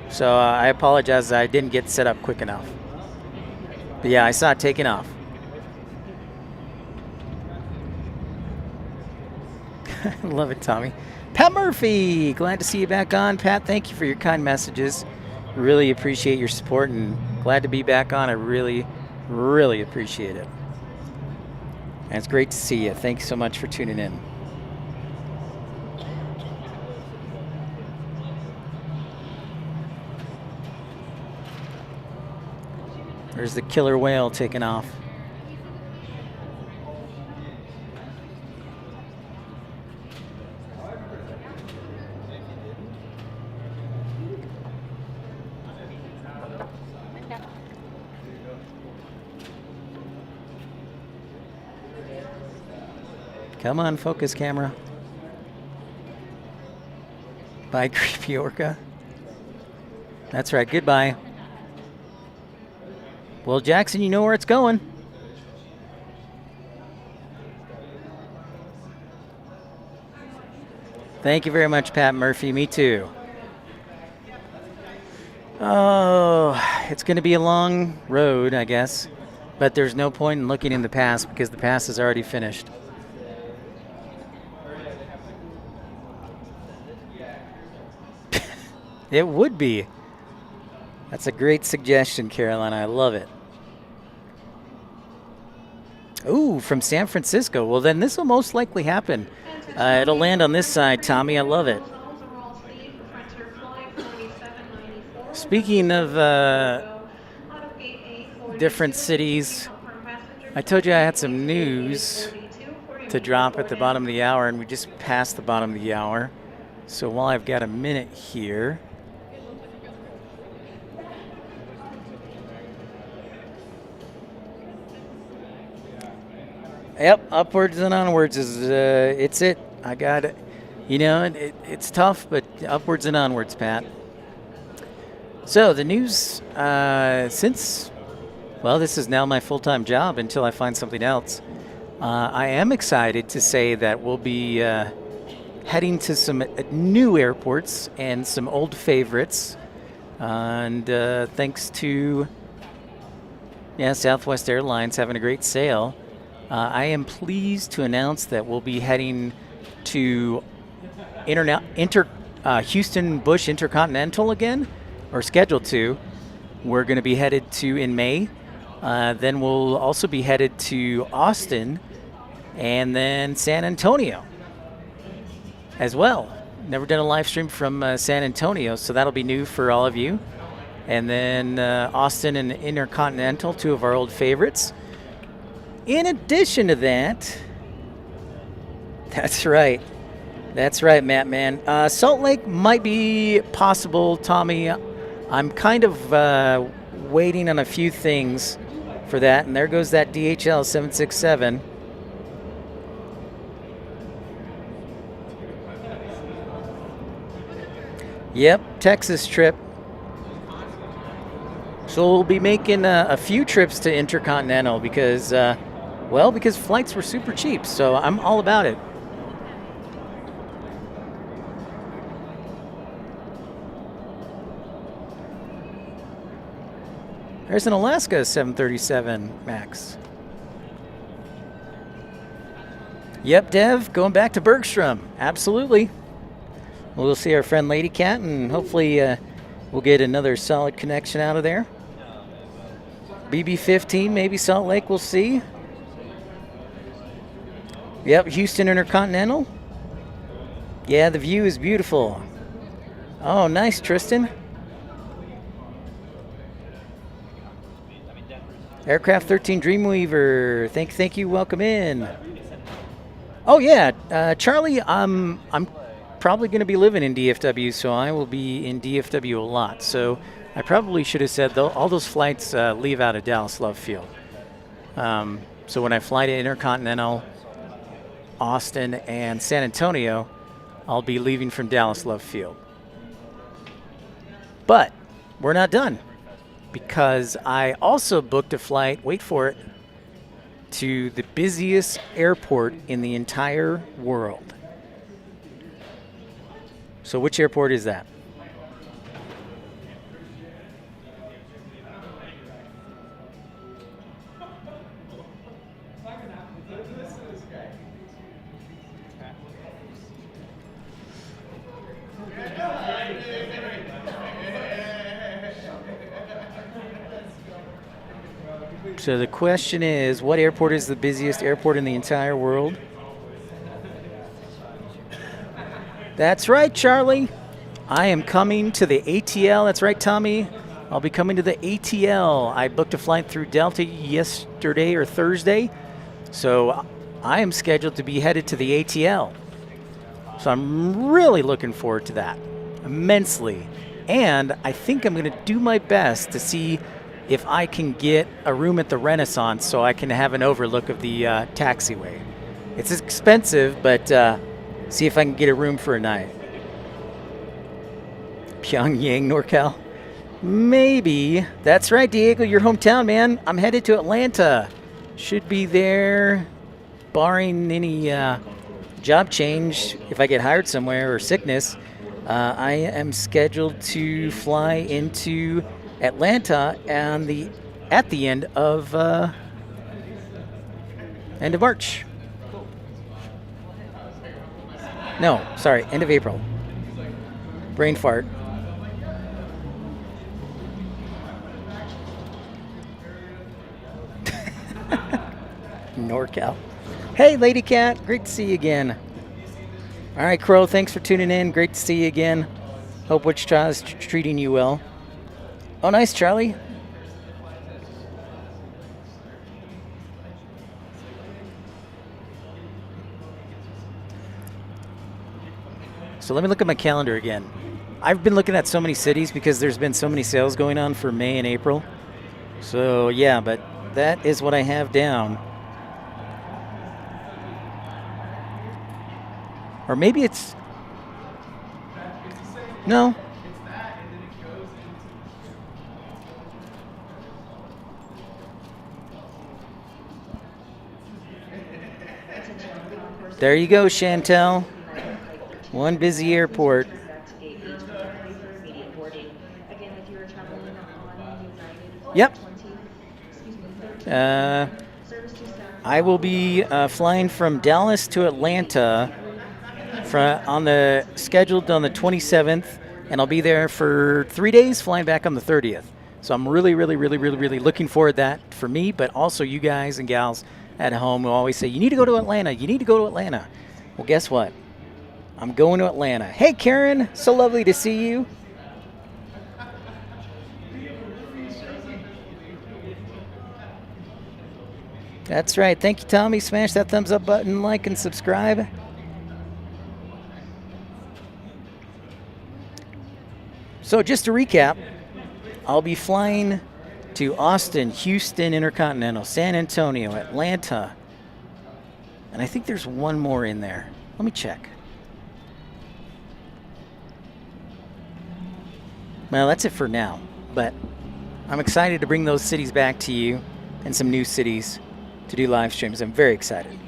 So I apologize, I didn't get set up quick enough. But yeah, I saw it taking off. Love it, Tommy. Pat Murphy, glad to see you back on. Pat, thank you for your kind messages. Really appreciate your support and glad to be back on. I really appreciate it. And it's great to see you. Thanks so much for tuning in. There's the killer whale taking off. Come on, focus camera. Bye, creepy orca. That's right, goodbye. Well, Jackson, you know where it's going. Thank you very much, Pat Murphy. Me too. Oh, it's going to be a long road, I guess. But there's no point in looking in the past because the past is already finished. It would be. That's a great suggestion, Carolina. I love it. Ooh, from San Francisco. Well, then this will most likely happen. It'll land on this side, Tommy. I love it. Speaking of different cities, I told you I had some news to drop at the bottom of the hour, and we just passed the bottom of the hour. So while I've got a minute here, yep, upwards and onwards is it's it. I got it. You know, it's tough, but upwards and onwards, Pat. So the news, since, well, this is now my full-time job until I find something else. I am excited to say that we'll be heading to some new airports and some old favorites. And thanks to Southwest Airlines having a great sale, I am pleased to announce that we'll be heading to Houston Bush Intercontinental again, or scheduled to. We're going to be headed to in May. Then we'll also be headed to Austin and then San Antonio as well. Never done a live stream from San Antonio, so that'll be new for all of you. And then Austin and Intercontinental, two of our old favorites. In addition to that, that's right, Matt Man. Salt Lake might be possible, Tommy. I'm kind of waiting on a few things for that, and there goes that DHL 767. Yep, Texas trip. So we'll be making a few trips to Intercontinental because, because flights were super cheap. So I'm all about it. There's an Alaska 737 MAX. Yep, Dev, going back to Bergstrom. Absolutely. We'll see our friend Lady Cat, and hopefully we'll get another solid connection out of there. BB-15, maybe Salt Lake, we'll see. Yep, Houston Intercontinental. Yeah, the view is beautiful. Oh, nice, Tristan. Aircraft 13 Dreamweaver. Thank you. Welcome in. Oh yeah, Charlie. I'm probably going to be living in DFW, so I will be in DFW a lot. So I probably should have said all those flights leave out of Dallas Love Field. So when I fly to Intercontinental, Austin, and San Antonio, I'll be leaving from Dallas Love Field. But we're not done, because I also booked a flight, wait for it, to the busiest airport in the entire world. So which airport is that? So the question is, what airport is the busiest airport in the entire world? That's right, Charlie. I am coming to the ATL. That's right, Tommy. I'll be coming to the ATL. I booked a flight through Delta yesterday or Thursday. So I am scheduled to be headed to the ATL. So I'm really looking forward to that immensely. And I think I'm going to do my best to see if I can get a room at the Renaissance so I can have an overlook of the taxiway. It's expensive, but see if I can get a room for a night. Pyongyang, NorCal? Maybe. That's right, Diego, your hometown, man. I'm headed to Atlanta. Should be there, barring any job change, if I get hired somewhere or sickness. I am scheduled to fly into Atlanta and at the end of March. No, sorry, end of April. Brain fart. NorCal. Hey, Lady Cat, great to see you again. All right, Crow, thanks for tuning in. Great to see you again. Hope Wichita is treating you well. Oh, nice, Charlie. So let me look at my calendar again. I've been looking at so many cities because there's been so many sales going on for May and April. So yeah, but that is what I have down. Or maybe it's... No. There you go, Chantel. One busy airport. Yep. I will be flying from Dallas to Atlanta scheduled on the 27th, and I'll be there for 3 days, flying back on the 30th. So I'm really looking forward to that for me, but also you guys and gals at home who always say, you need to go to Atlanta, you need to go to Atlanta. Well, guess what? I'm going to Atlanta. Hey, Karen, so lovely to see you. That's right. Thank you, Tommy. Smash that thumbs up button, like, and subscribe. So just to recap, I'll be flying to Austin, Houston Intercontinental, San Antonio, Atlanta, and I think there's one more in there. Let me check. Well, that's it for now, but I'm excited to bring those cities back to you and some new cities to do live streams. I'm very excited.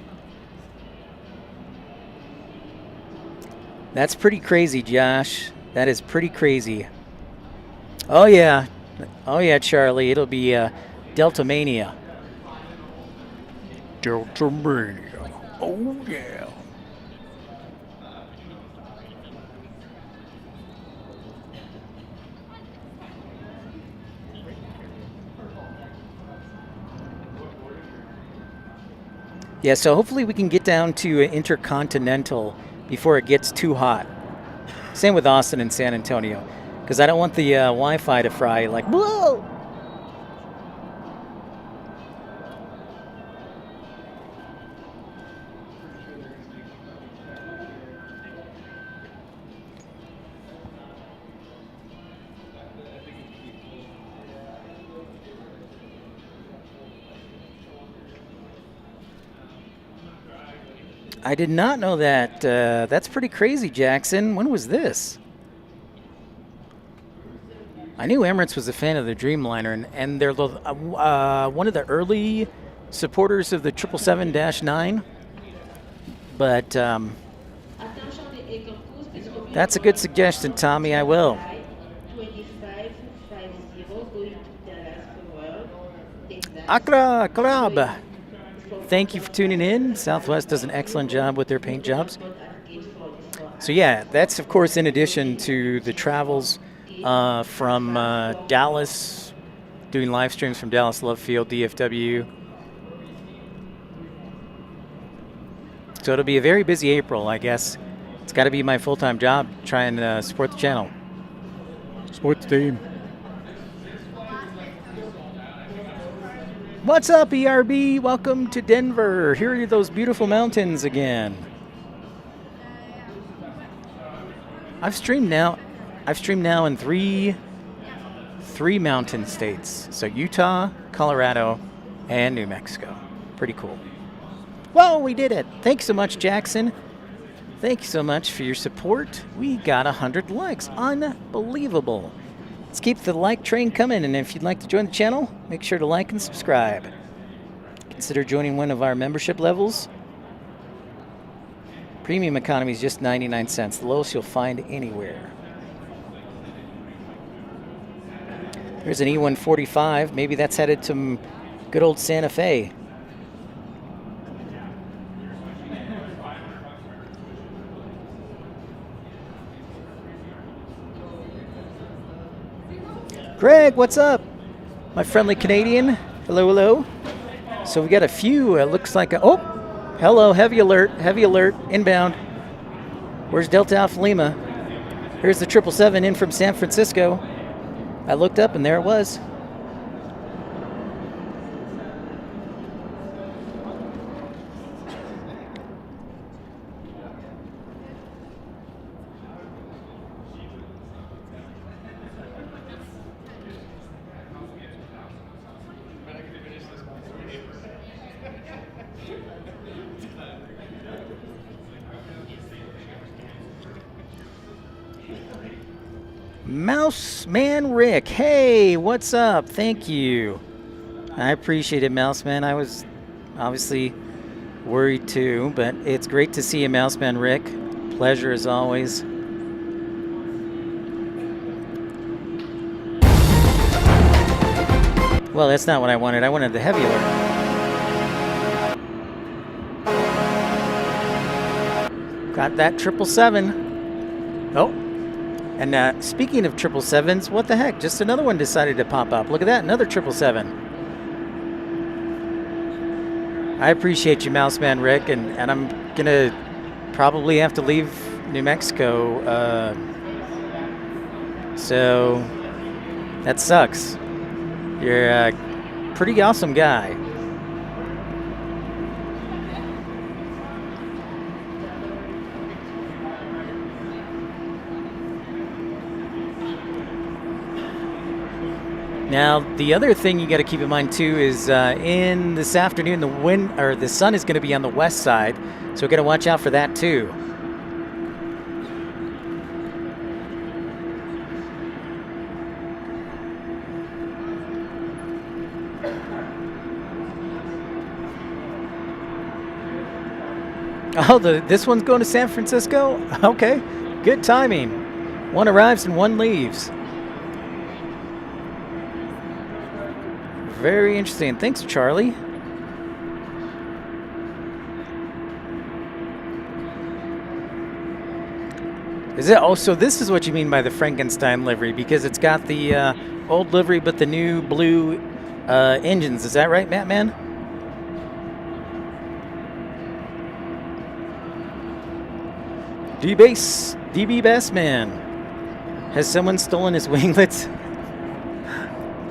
That's pretty crazy, Josh. That is pretty crazy. Oh, yeah. Oh yeah, Charlie, it'll be Delta Mania. Delta Mania. Oh yeah. Yeah, so hopefully we can get down to Intercontinental before it gets too hot. Same with Austin and San Antonio, because I don't want the Wi-Fi to fry like, whoa! I did not know that. That's pretty crazy, Jackson. When was this? I knew Emirates was a fan of the Dreamliner, and they're one of the early supporters of the 777-9. But that's a good suggestion, Tommy. I will. 2550 going to Dallas Fort Texas. Accra, Club. Thank you for tuning in. Southwest does an excellent job with their paint jobs. So yeah, that's of course in addition to the travels from Dallas, doing live streams from Dallas Love Field, DFW. So it'll be a very busy April, I guess. It's got to be my full-time job, trying to support the channel. Support the team. What's up, ERB? Welcome to Denver. Here are those beautiful mountains again. I've streamed now in three mountain states. So Utah, Colorado, and New Mexico. Pretty cool. Well, we did it. Thanks so much, Jackson. Thank you so much for your support. We got 100 likes. Unbelievable. Let's keep the like train coming, and if you'd like to join the channel, make sure to like and subscribe. Consider joining one of our membership levels. Premium economy is just 99 cents, the lowest you'll find anywhere. There's an E145. Maybe that's headed to good old Santa Fe. Greg, what's up? My friendly Canadian. Hello, hello. So we got a few, it looks like oh, hello, heavy alert, inbound. Where's Delta Alpha Lima? Here's the 777 in from San Francisco. I looked up and there it was. Mouse Man Rick, hey, what's up? Thank you. I appreciate it, Mouse Man. I was obviously worried too, but it's great to see you, Mouse Man Rick. Pleasure as always. Well, that's not what I wanted. I wanted the heavy alert. Got that 777. Oh. And speaking of 777s, what the heck? Just another one decided to pop up. Look at that, another 777. I appreciate you, Mouseman Rick, and I'm going to probably have to leave New Mexico. So that sucks. You're a pretty awesome guy. Now, the other thing you got to keep in mind too is in this afternoon, the sun is going to be on the west side, so we got to watch out for that too. Oh, this one's going to San Francisco? Okay, good timing. One arrives and one leaves. Very interesting. Thanks, Charlie. Is it? Oh, so this is what you mean by the Frankenstein livery, because it's got the old livery but the new blue engines. Is that right, Mattman? DB Bassman. Has someone stolen his winglets?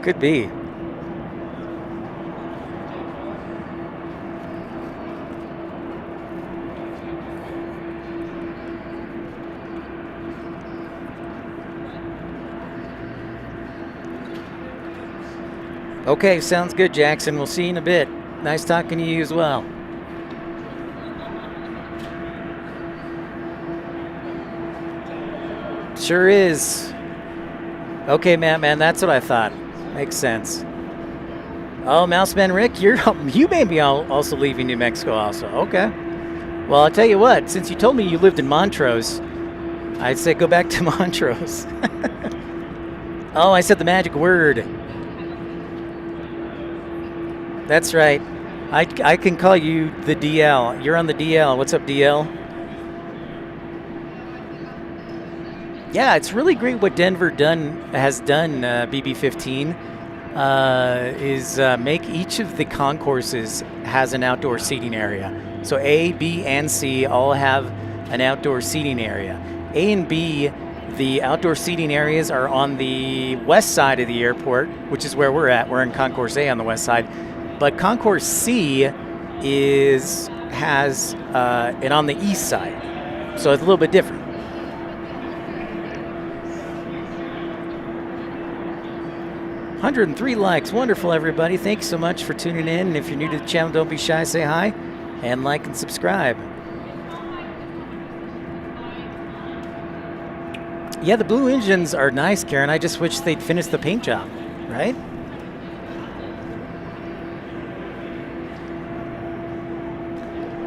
Could be. Okay, sounds good, Jackson. We'll see you in a bit. Nice talking to you as well. Sure is. Okay, man, that's what I thought. Makes sense. Oh, Mouseman Rick, you may be also leaving New Mexico also. Okay. Well, I'll tell you what, since you told me you lived in Montrose, I'd say go back to Montrose. Oh, I said the magic word. That's right. I can call you the DL. You're on the DL. What's up, DL? Yeah, it's really great what Denver has done, BB15, is make each of the concourses has an outdoor seating area. So A, B, and C all have an outdoor seating area. A and B, the outdoor seating areas are on the west side of the airport, which is where we're at. We're in Concourse A on the west side. But Concourse C has it on the east side. So it's a little bit different. $103 likes. Wonderful, everybody. Thanks so much for tuning in. And if you're new to the channel, don't be shy. Say hi and like and subscribe. Yeah, the blue engines are nice, Karen. I just wish they'd finish the paint job, right?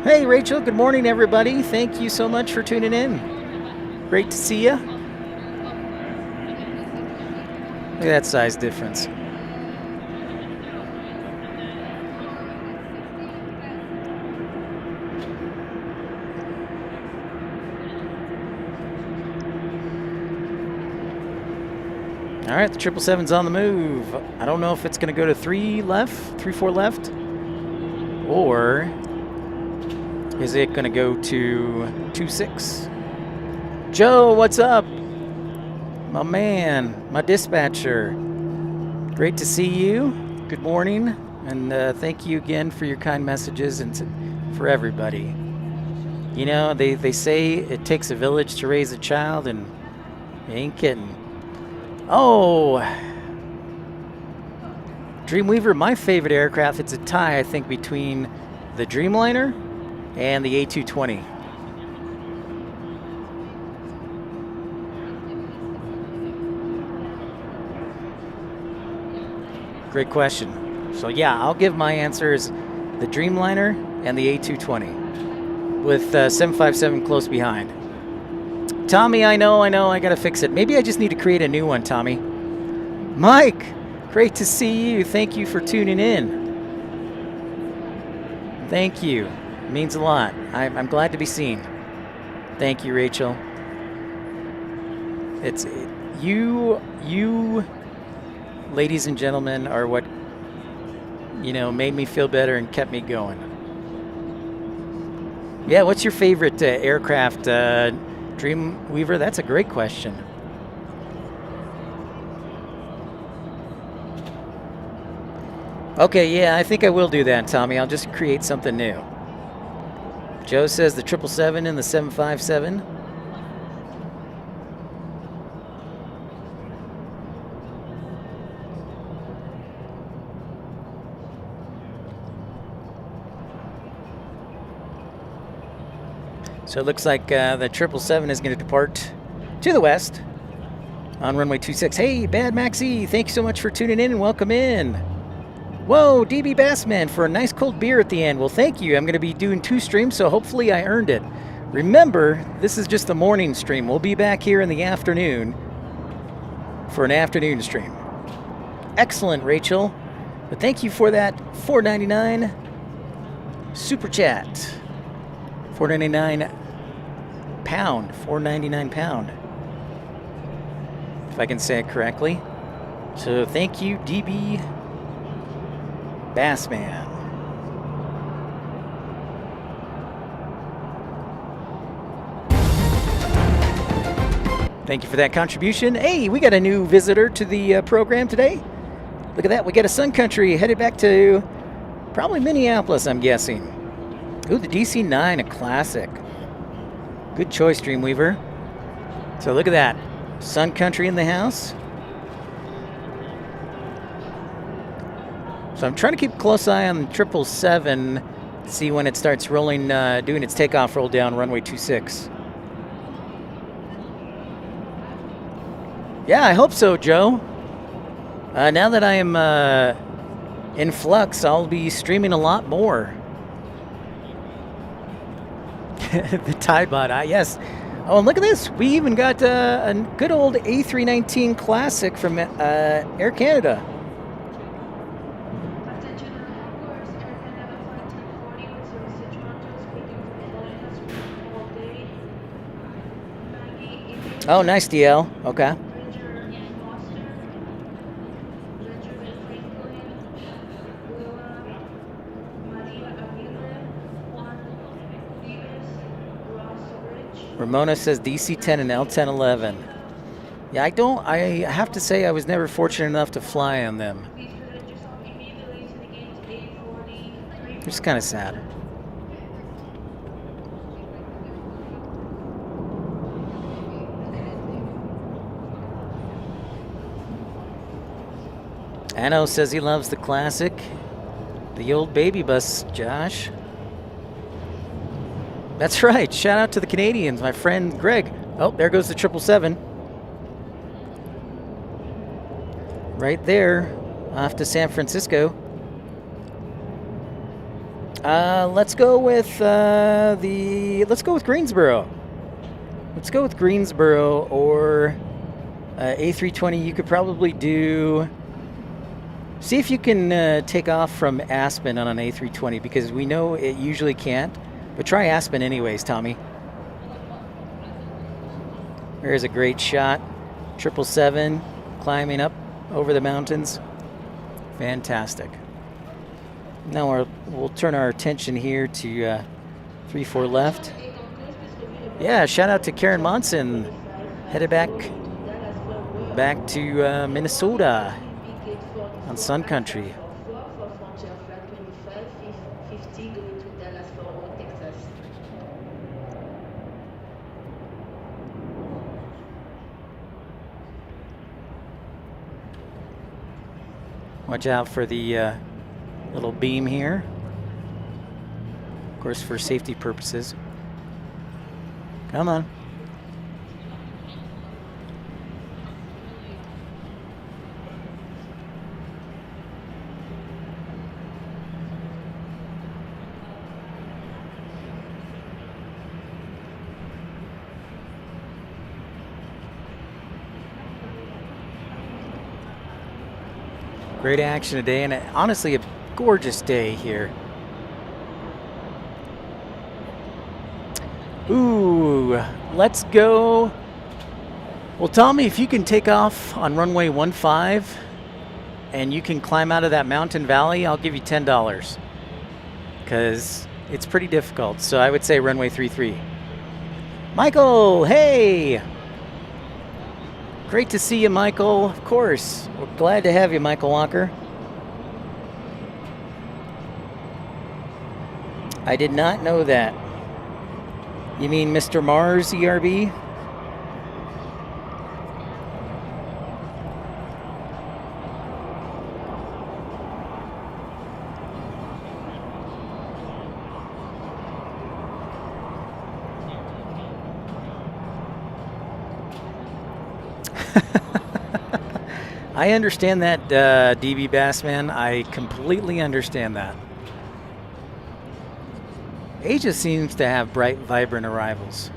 Hey, Rachel. Good morning, everybody. Thank you so much for tuning in. Great to see you. Look at that size difference. All right, the 777's on the move. I don't know if it's going to go to 3-4 left, or is it going to go to 2-6? Joe, what's up? My man, my dispatcher. Great to see you. Good morning, and thank you again for your kind messages and for everybody. You know, they say it takes a village to raise a child, and you ain't kidding. Oh, Dreamweaver, my favorite aircraft. It's a tie, I think, between the Dreamliner and the A220. Great question. So yeah, I'll give my answers: the Dreamliner and the A220, with 757 close behind. Tommy, I know, I gotta fix it. Maybe I just need to create a new one, Tommy. Mike, great to see you. Thank you for tuning in. Thank you. It means a lot. I'm glad to be seen. Thank you, Rachel. It's you, ladies and gentlemen, are what, made me feel better and kept me going. Yeah, what's your favorite aircraft, Dreamweaver? That's a great question. Okay, yeah, I think I will do that, Tommy. I'll just create something new. Joe says the 777 and the 757. So it looks like the 777 is going to depart to the west on runway 26. Hey, Bad Maxie, thank you so much for tuning in and welcome in. Whoa, DB Bassman for a nice cold beer at the end. Well, thank you. I'm going to be doing 2 streams, so hopefully I earned it. Remember, this is just the morning stream. We'll be back here in the afternoon for an afternoon stream. Excellent, Rachel. But thank you for that $4.99 super chat. $4.99 pound. $4.99 pound. If I can say it correctly. So thank you, DB Bassman. Thank you for that contribution. Hey, we got a new visitor to the program today. Look at that. We got a Sun Country headed back to probably Minneapolis, I'm guessing. Ooh, the DC-9, a classic. Good choice, Dreamweaver. So look at that. Sun Country in the house. So I'm trying to keep a close eye on 777, see when it starts rolling, doing its takeoff roll down runway 26. Yeah, I hope so, Joe. Now that I am in flux, I'll be streaming a lot more. The Tide Bot, yes. Oh, and look at this. We even got a good old A319 Classic from Air Canada. Attention all course, Air Canada Flight 1040 with service to Toronto, speaking for the following customers all day. Maggie, India. Oh, nice DL. Okay. Ramona says DC-10 and L-1011. Yeah, I have to say I was never fortunate enough to fly on them. It's kind of sad. Anno says he loves the classic. The old baby bus, Josh. That's right. Shout out to the Canadians, my friend Greg. Oh, there goes the 777. Right there, off to San Francisco. Let's go with Greensboro. Let's go with Greensboro or A320. You could probably do. See if you can take off from Aspen on an A320 because we know it usually can't. But try Aspen anyways, Tommy. There's a great shot. 777 climbing up over the mountains. Fantastic. Now we'll turn our attention here to 34 left. Yeah, shout out to Karen Monson. Headed back to Minnesota on Sun Country. Watch out for the little beam here. Of course, for safety purposes. Come on. Great action today, and honestly, a gorgeous day here. Ooh, let's go. Well, Tommy, if you can take off on runway 15 and you can climb out of that mountain valley, I'll give you $10 because it's pretty difficult. So I would say runway 33. Michael, hey. Great to see you, Michael. Of course. We're glad to have you, Michael Walker. I did not know that. You mean Mr. Mars, ERB? I understand that, DB Bassman. I completely understand that. Asia seems to have bright, vibrant arrivals.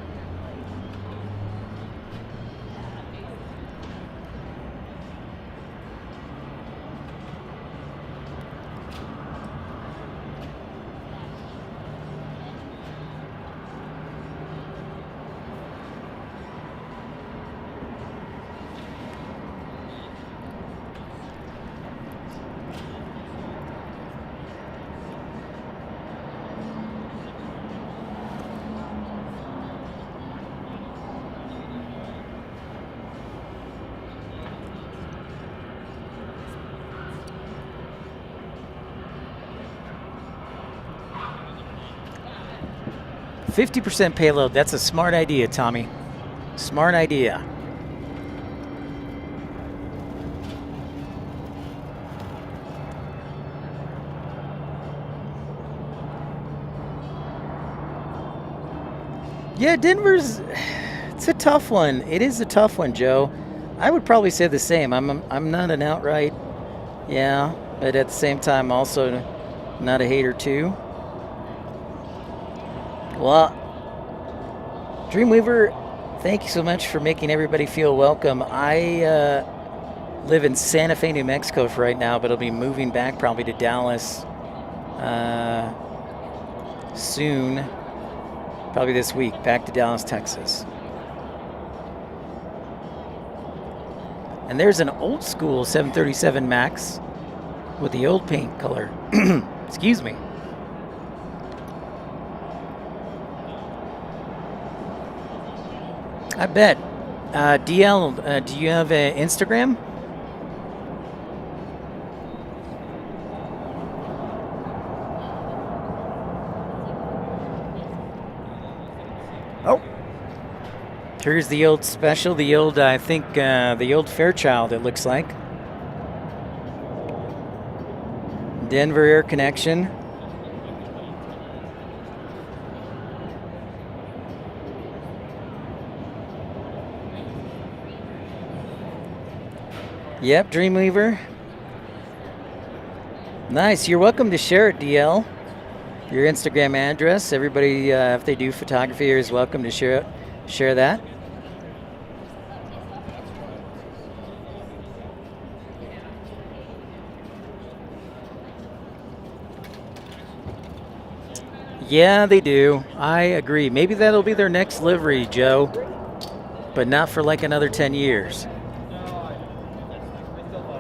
50% payload. That's a smart idea, Tommy. Smart idea. Yeah, Denver's, it's a tough one. It is a tough one, Joe. I would probably say the same. I'm not an outright, yeah, but at the same time also not a hater too. Well, Dreamweaver, thank you so much for making everybody feel welcome. I live in Santa Fe, New Mexico for right now, but I'll be moving back probably to Dallas soon. Probably this week, back to Dallas, Texas. And there's an old school 737 MAX with the old paint color. Excuse me. I bet. DL, do you have an Instagram? Oh. Here's the old special, the old, I think, the old Fairchild, it looks like. Denver Air Connection. Yep, Dreamweaver. Nice. You're welcome to share it, DL. Your Instagram address. Everybody, if they do photography, is welcome to share that. Yeah, they do. I agree. Maybe that'll be their next livery, Joe. But not for like another 10 years.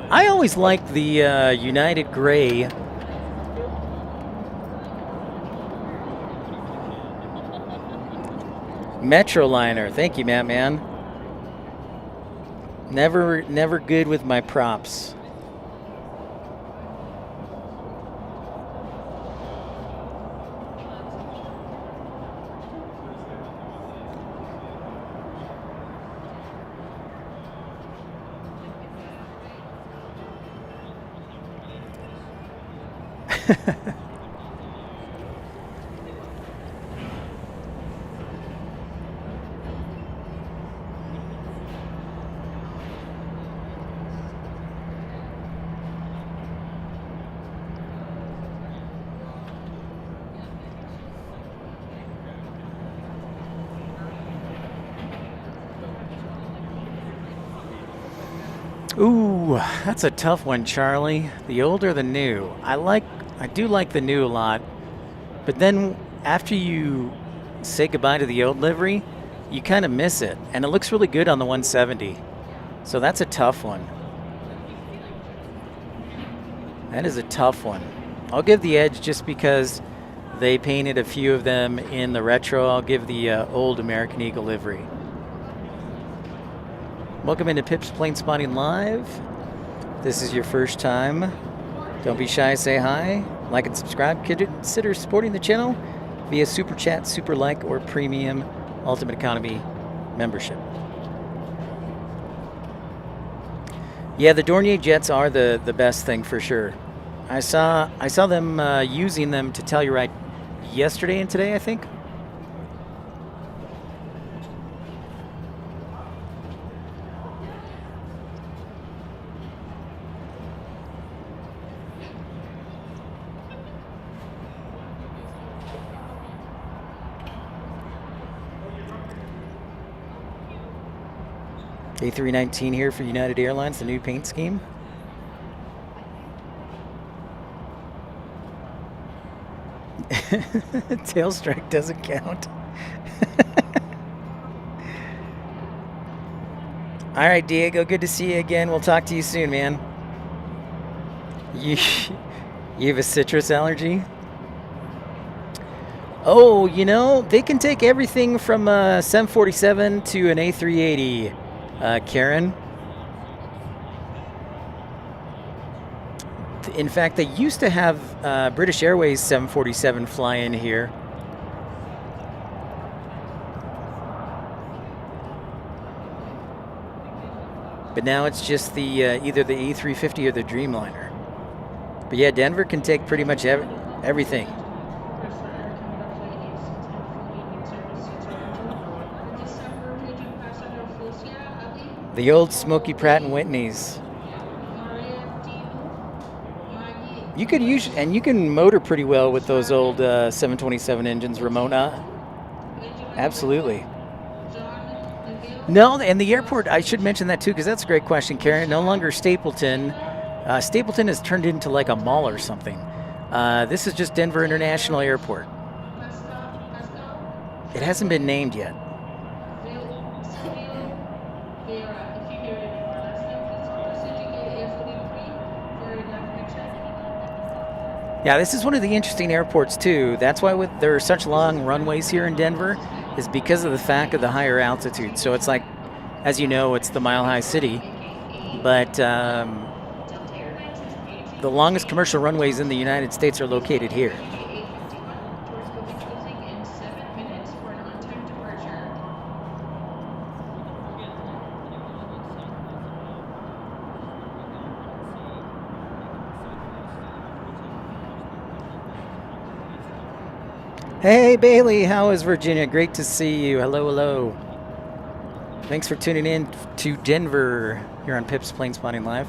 I always liked the United Gray. Metroliner. Thank you, Matt, man. Never good with my props. Ooh, that's a tough one, Charlie. The old or the new? I do like the new a lot, but then after you say goodbye to the old livery, you kind of miss it, and it looks really good on the 170. So that's a tough one. That is a tough one. I'll give the edge just because they painted a few of them in the retro. I'll give the old American Eagle livery. Welcome into Pip's Planespotting Live. If this is your first time, don't be shy, say hi, like and subscribe. Consider supporting the channel via Super Chat, Super Like, or Premium Ultimate Economy membership. Yeah, the Dornier jets are the best thing for sure. I saw them using them to Telluride yesterday and today, I think. A319 here for United Airlines, the new paint scheme. Tail strike doesn't count. All right, Diego, good to see you again. We'll talk to you soon, man. You have a citrus allergy? Oh, you know, they can take everything from a 747 to an A380. Karen. In fact, they used to have British Airways 747 fly in here. But now it's just the either the A350 or the Dreamliner. But yeah, Denver can take pretty much everything. Request for Air Canada Flight 86 and 48 with service to Toronto. For December, would you pass on your full Sierra, Ali? The old Smoky Pratt and Whitneys. Maria, do you? You could use, and you can motor pretty well with those old 727 engines, Ramona. Absolutely. No, and the airport, I should mention that too, because that's a great question, Karen. No longer Stapleton. Stapleton has turned into like a mall or something. This is just Denver International Airport. It hasn't been named yet. Yeah, this is one of the interesting airports too. That's why there are such long runways here in Denver, is because of the fact of the higher altitude. So it's like, as you know, it's the Mile High City, but the longest commercial runways in the United States are located here. Doors will be closing in 7 minutes for an on-time departure. Hey Bailey, how is Virginia? Great to see you. Hello, hello. Thanks for tuning in to Denver here on Pip's Planespotting Live.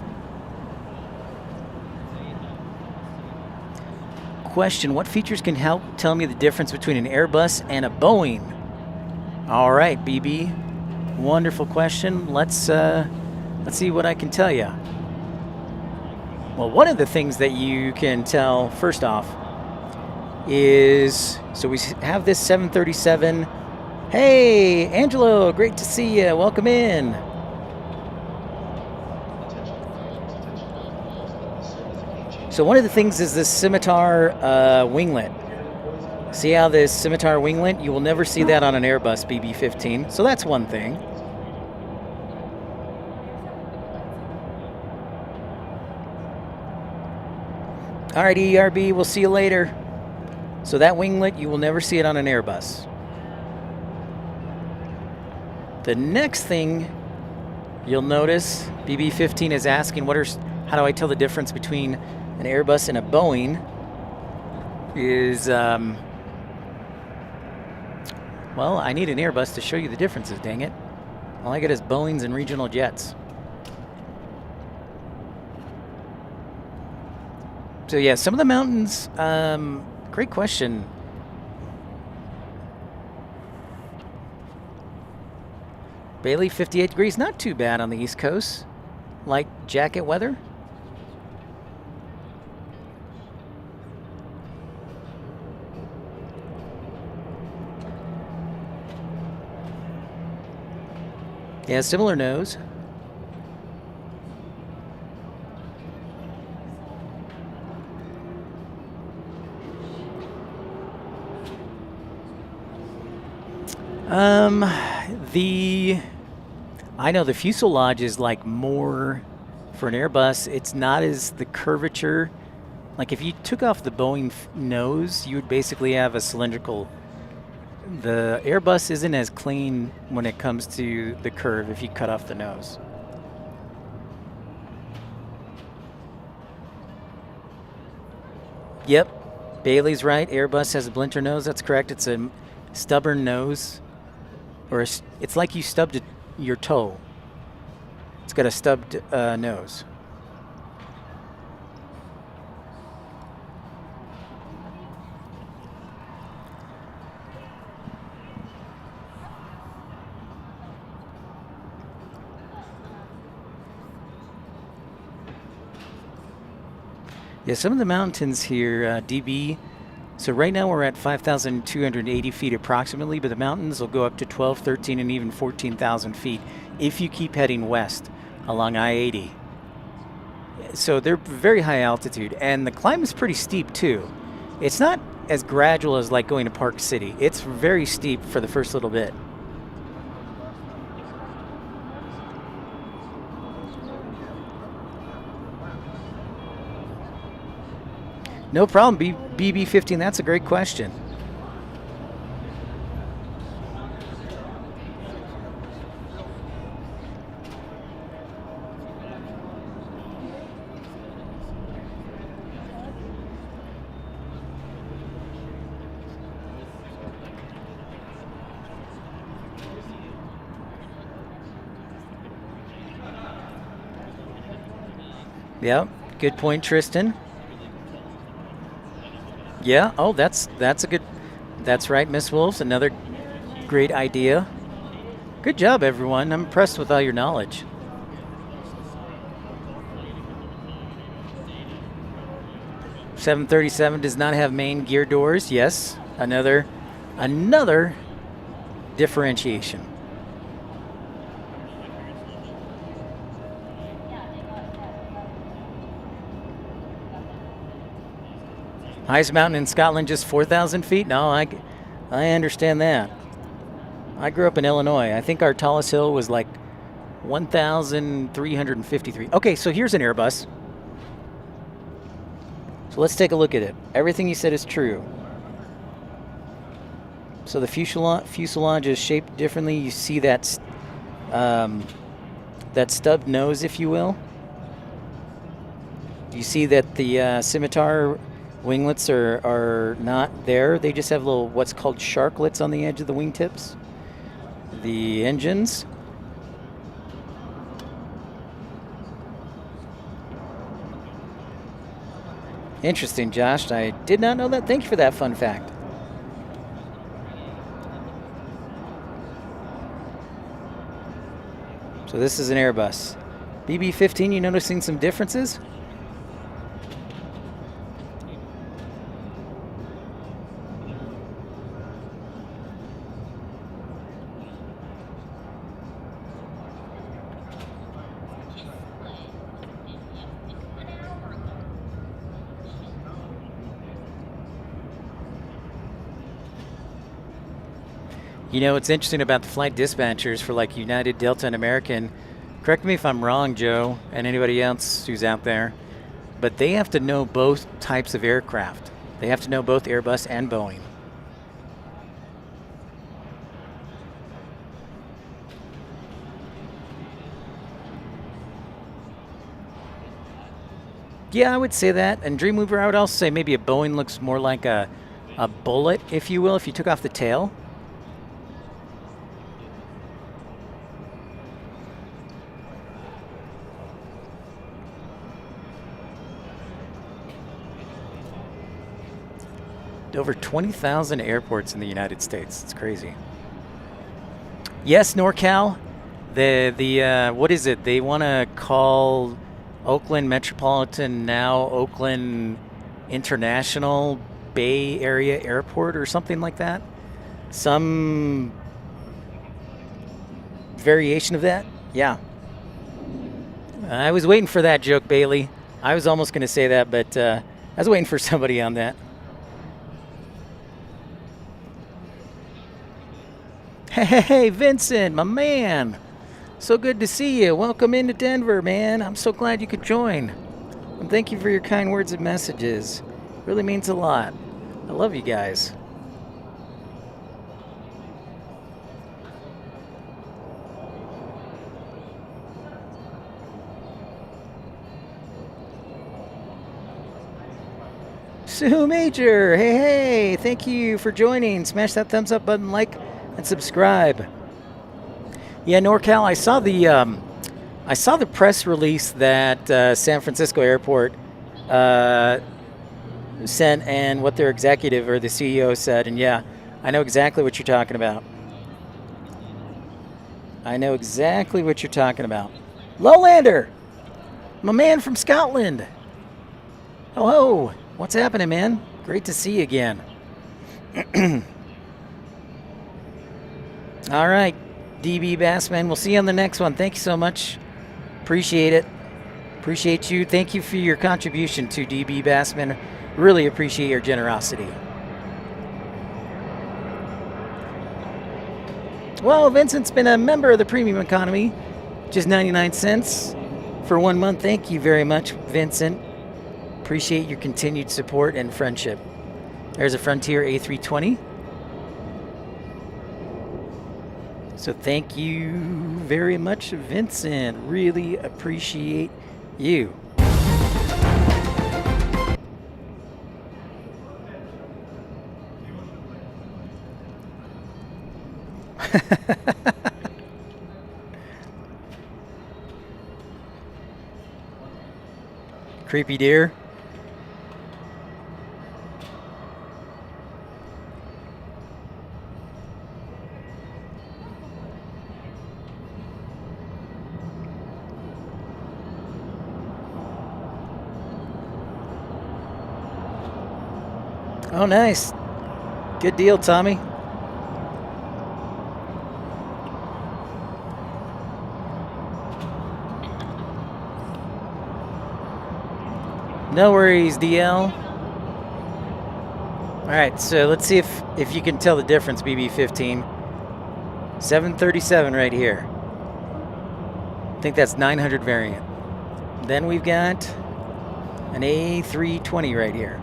Question, what features can help tell me the difference between an Airbus and a Boeing? All right, BB. Wonderful question. Let's see what I can tell you. Well, one of the things that you can tell, first off, is, so we have this 737. Hey, Angelo, great to see you. Welcome in. So one of the things is this Scimitar winglet. See how this Scimitar winglet? You will never see that on an Airbus BB-15. So that's one thing. All right, ERB, we'll see you later. So that winglet, you will never see it on an Airbus. The next thing you'll notice, BB-15 is asking, how do I tell the difference between an Airbus and a Boeing? Is, well, I need an Airbus to show you the differences, dang it. All I get is Boeings and regional jets. So yeah, some of the mountains, great question. Bailey, 58 degrees, not too bad on the East Coast. Like jacket weather. Yeah, similar nose. I know the fuselage is like more for an Airbus. It's not as the curvature. Like if you took off the Boeing nose, you would basically have a cylindrical. The Airbus isn't as clean when it comes to the curve if you cut off the nose. Yep, Bailey's right. Airbus has a blinter nose. That's correct. It's a stubborn nose. Or it's like you stubbed your toe. It's got a stubbed nose. Yeah, some of the mountains here, DB. So right now we're at 5,280 feet approximately, but the mountains will go up to 12, 13, and even 14,000 feet if you keep heading west along I-80. So they're very high altitude, and the climb is pretty steep too. It's not as gradual as like going to Park City. It's very steep for the first little bit. No problem, BB-15, that's a great question. Yep. Good point, Tristan. Yeah. Oh, that's a good. That's right, Miss Wolves. Another great idea. Good job, everyone. I'm impressed with all your knowledge. $737 does not have main gear doors. Yes, another differentiation. Highest mountain in Scotland, just 4,000 feet? No, I understand that. I grew up in Illinois. I think our tallest hill was like 1,353. Okay, so here's an Airbus. So let's take a look at it. Everything you said is true. So the fuselage is shaped differently. You see that stubbed nose, if you will. You see that the scimitar winglets are not there. They just have little what's called sharklets on the edge of the wingtips. The engines. Interesting, Josh. I did not know that. Thank you for that fun fact. So this is an Airbus. BB-15, you noticing some differences? You know, what's interesting about the flight dispatchers for like United, Delta, and American, correct me if I'm wrong, Joe, and anybody else who's out there, but they have to know both types of aircraft. They have to know both Airbus and Boeing. Yeah, I would say that. And Dreamweaver, I would also say maybe a Boeing looks more like a bullet, if you will, if you took off the tail. Over 20,000 airports in the United States. It's crazy. Yes, NorCal. The what is it? They want to call Oakland Metropolitan now Oakland International Bay Area Airport or something like that. Some variation of that. Yeah. I was waiting for that joke, Bailey. I was almost going to say that, but I was waiting for somebody on that. Hey, Vincent, my man. So good to see you. Welcome into Denver, man. I'm so glad you could join. And thank you for your kind words and messages. Really means a lot. I love you guys. Sue Major, hey, thank you for joining. Smash that thumbs up button, like, and subscribe. Yeah, NorCal, I saw the press release that San Francisco Airport sent and what their executive or the CEO said, and yeah, I know exactly what you're talking about. I know exactly what you're talking about. Lowlander, my man from Scotland. Hello, what's happening, man? Great to see you again. All right, DB Bassman, we'll see you on the next one. Thank you so much. Appreciate it. Appreciate you. Thank you for your contribution to DB Bassman. Really appreciate your generosity. Well, Vincent's been a member of the premium economy, just 99 cents for 1 month. Thank you very much, Vincent. Appreciate your continued support and friendship. There's a Frontier A320. So thank you very much, Vincent. Really appreciate you. Creepy deer. Oh, nice. Good deal, Tommy. No worries, DL. All right, so let's see if you can tell the difference, BB15. 737 right here. I think that's 900 variant. Then we've got an A320 right here.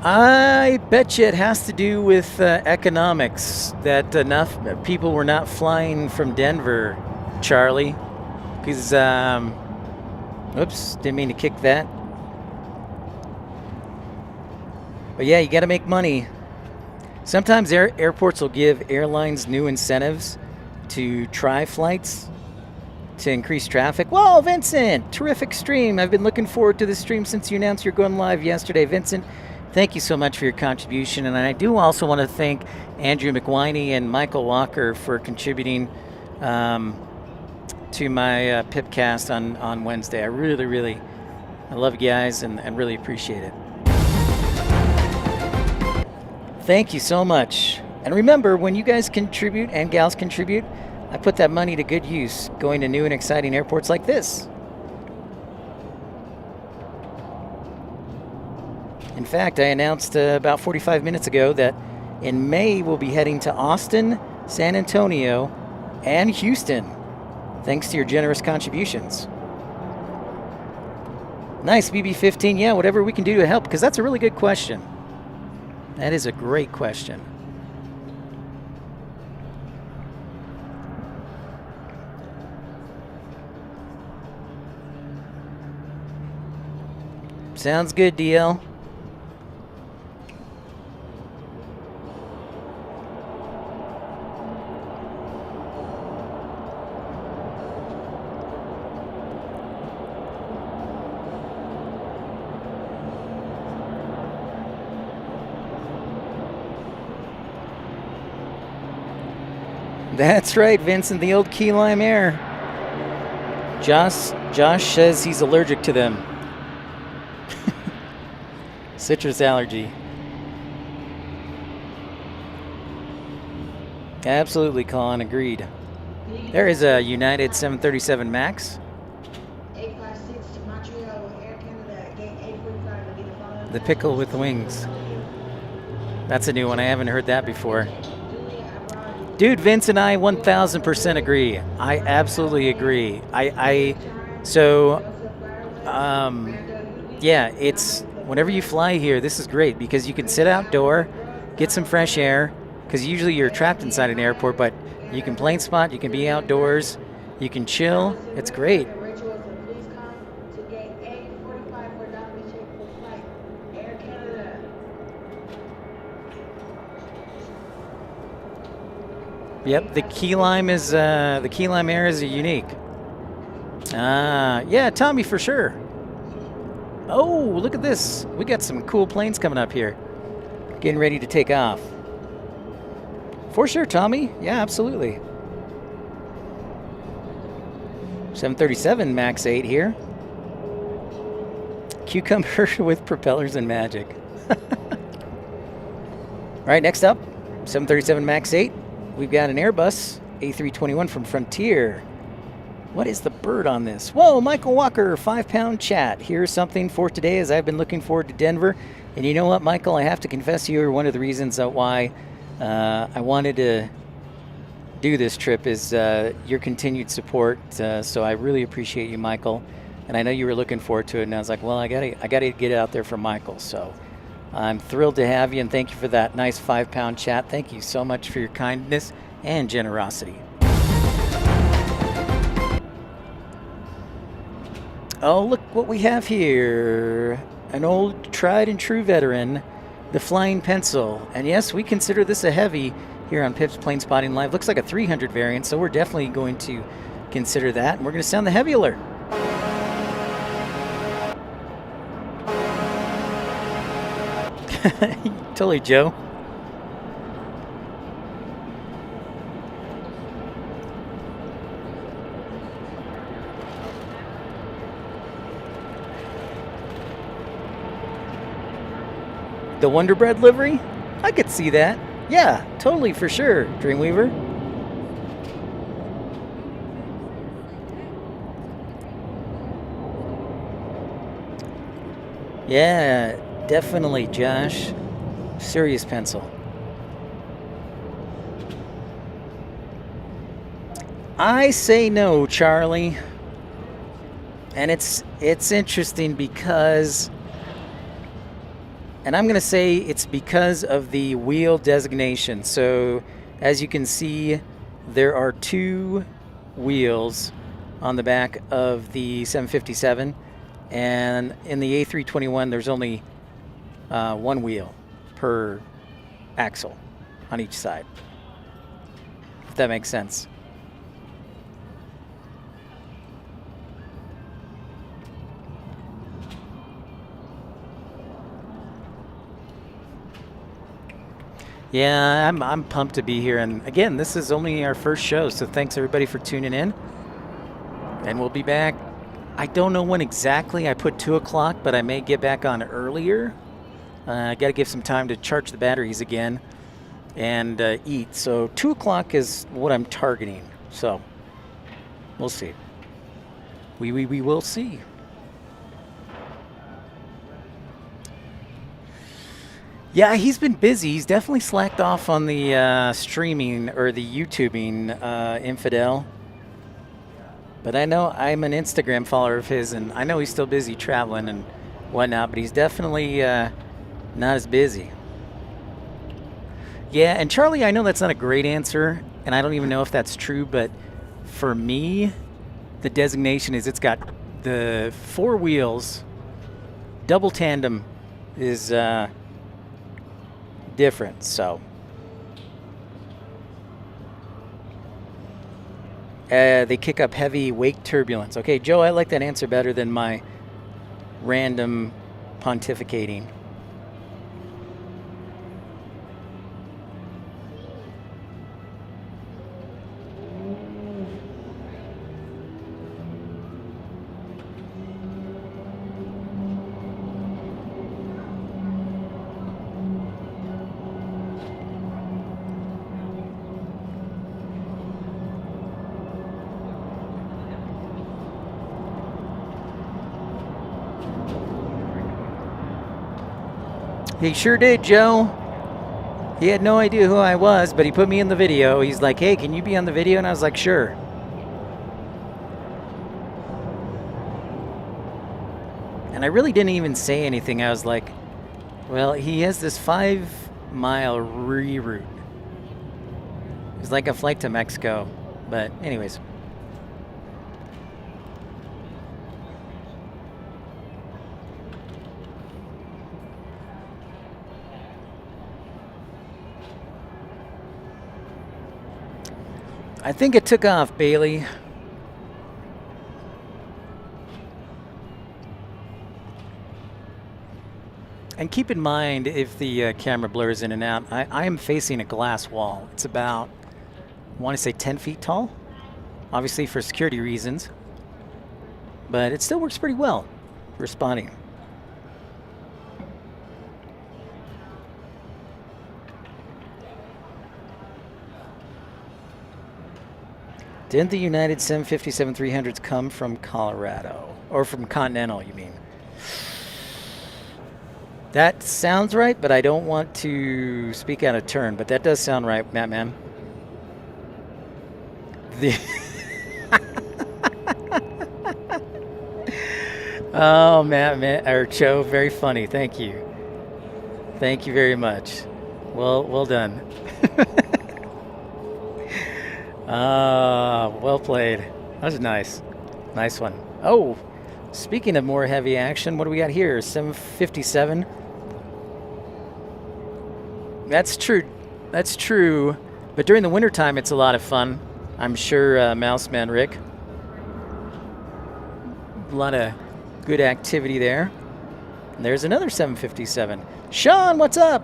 I bet you it has to do with economics, that enough people were not flying from Denver, Charlie. Because, oops, didn't mean to kick that. But yeah, you got to make money. Sometimes airports will give airlines new incentives to try flights to increase traffic. Whoa, Vincent, terrific stream. I've been looking forward to this stream since you announced you're going live yesterday. Vincent, thank you so much for your contribution. And I do also want to thank Andrew McWhiney and Michael Walker for contributing to my Pipcast on Wednesday. I really, I love you guys and really appreciate it. Thank you so much. And remember, when you guys contribute and gals contribute, I put that money to good use, going to new and exciting airports like this. In fact, I announced about 45 minutes ago that in May we'll be heading to Austin, San Antonio, and Houston, thanks to your generous contributions. Nice, BB15. Yeah, whatever we can do to help, because that's a really good question. That is a great question. Sounds good, DL. That's right, Vincent, the old key lime air. Josh says he's allergic to them. Citrus allergy. Absolutely, Colin, agreed. There is a United 737 MAX. 856 to Montreal, Air Canada, gate 845 will be the following. The pickle with wings. That's a new one. I haven't heard that before. Dude, Vince and I 1000% agree. I absolutely agree. Yeah, it's whenever you fly here, this is great because you can sit outdoor, get some fresh air, because usually you're trapped inside an airport, but you can Planespot, you can be outdoors, you can chill. It's great. Yep, the key lime air is unique. Yeah, Tommy, for sure. Oh, look at this. We got some cool planes coming up here. Getting ready to take off. For sure, Tommy. Yeah, absolutely. 737 MAX 8 here. Cucumber with propellers and magic. All right, next up, 737 MAX 8. We've got an Airbus A321 from Frontier. What is the bird on this? Whoa, Michael Walker, 5-pound chat. Here's something for today as I've been looking forward to Denver. And you know what, Michael? I have to confess you are one of the reasons why I wanted to do this trip is your continued support. So I really appreciate you, Michael. And I know you were looking forward to it. And I was like, well, I gotta get it out there for Michael. So I'm thrilled to have you, and thank you for that nice 5-pound chat. Thank you so much for your kindness and generosity. Oh, look what we have here. An old tried and true veteran, the Flying Pencil. And yes, we consider this a heavy here on Pip's Planespotting Live. Looks like a 300 variant, so we're definitely going to consider that. And we're going to sound the heavy alert. Totally, Joe. The Wonder Bread livery? I could see that. Yeah, totally, for sure, Dreamweaver. Yeah, definitely, Josh. Serious pencil. I say no, Charlie. And it's interesting because, and I'm going to say it's because of the wheel designation. So as you can see, there are 2 wheels on the back of the 757, and in the A321 there's only 1 wheel per axle on each side, if that makes sense. Yeah, I'm pumped to be here, and again, this is only our first show, so thanks everybody for tuning in, and we'll be back. I don't know when exactly. I put 2 o'clock, but I may get back on earlier. I got to give some time to charge the batteries again and eat, so 2 o'clock is what I'm targeting, so we'll see. We will see. Yeah, he's been busy. He's definitely slacked off on the streaming or the YouTubing, infidel. But I know I'm an Instagram follower of his, and I know he's still busy traveling and whatnot, but he's definitely not as busy. Yeah, and Charlie, I know that's not a great answer, and I don't even know if that's true, but for me, the designation is it's got the 4 wheels. Double tandem is different, so they kick up heavy wake turbulence. Okay, Joe, I like that answer better than my random pontificating. He sure did, Joe. He had no idea who I was, but he put me in the video. He's like, hey, can you be on the video? And I was like, sure. And I really didn't even say anything. I was like, well, he has this 5-mile reroute. It's like a flight to Mexico. But anyways. I think it took off, Bailey. And keep in mind, if the camera blurs in and out, I am facing a glass wall. It's about, I want to say 10 feet tall, obviously for security reasons. But it still works pretty well for spotting. Didn't the United 757-300s come from Colorado? Or from Continental, you mean? That sounds right, but I don't want to speak out of turn. But that does sound right, Matt. Oh, Matt, or Joe, very funny. Thank you. Thank you very much. Well done. Well played. That was nice. Nice one. Oh, speaking of more heavy action, what do we got here? 757. That's true. That's true. But during the wintertime, it's a lot of fun. I'm sure Mouseman Rick. A lot of good activity there. And there's another 757. Sean, what's up?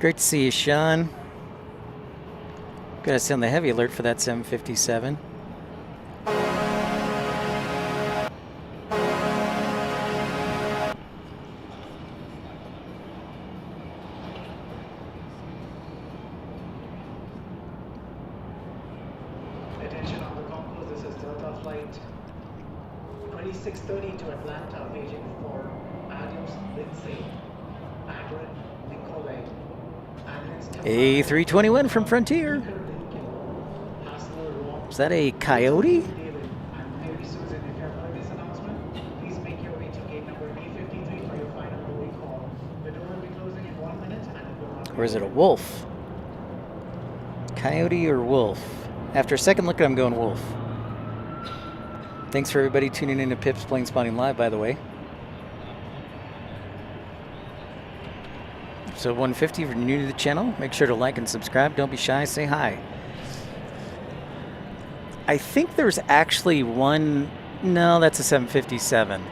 Great to see you, Sean. Gotta stay on the heavy alert for that 757. Attention on the concourse, this is Delta Flight 2630 to Atlanta, paging for Adios Lindsay, Adrian Nicolay. A321 from Frontier. Is that a Coyote? I'm Mary Susan. If you're heard this announcement, please make your way to gate number B53 for your final boarding call. The door will be closing in 1 minute and it will not. Or is it a wolf? Coyote or wolf? After a second look, I'm going wolf. Thanks for everybody tuning in to Pip's Planespotting Live, by the way. So 150, if you're new to the channel, make sure to like and subscribe. Don't be shy, say hi. I think there's actually one, no, that's a 757.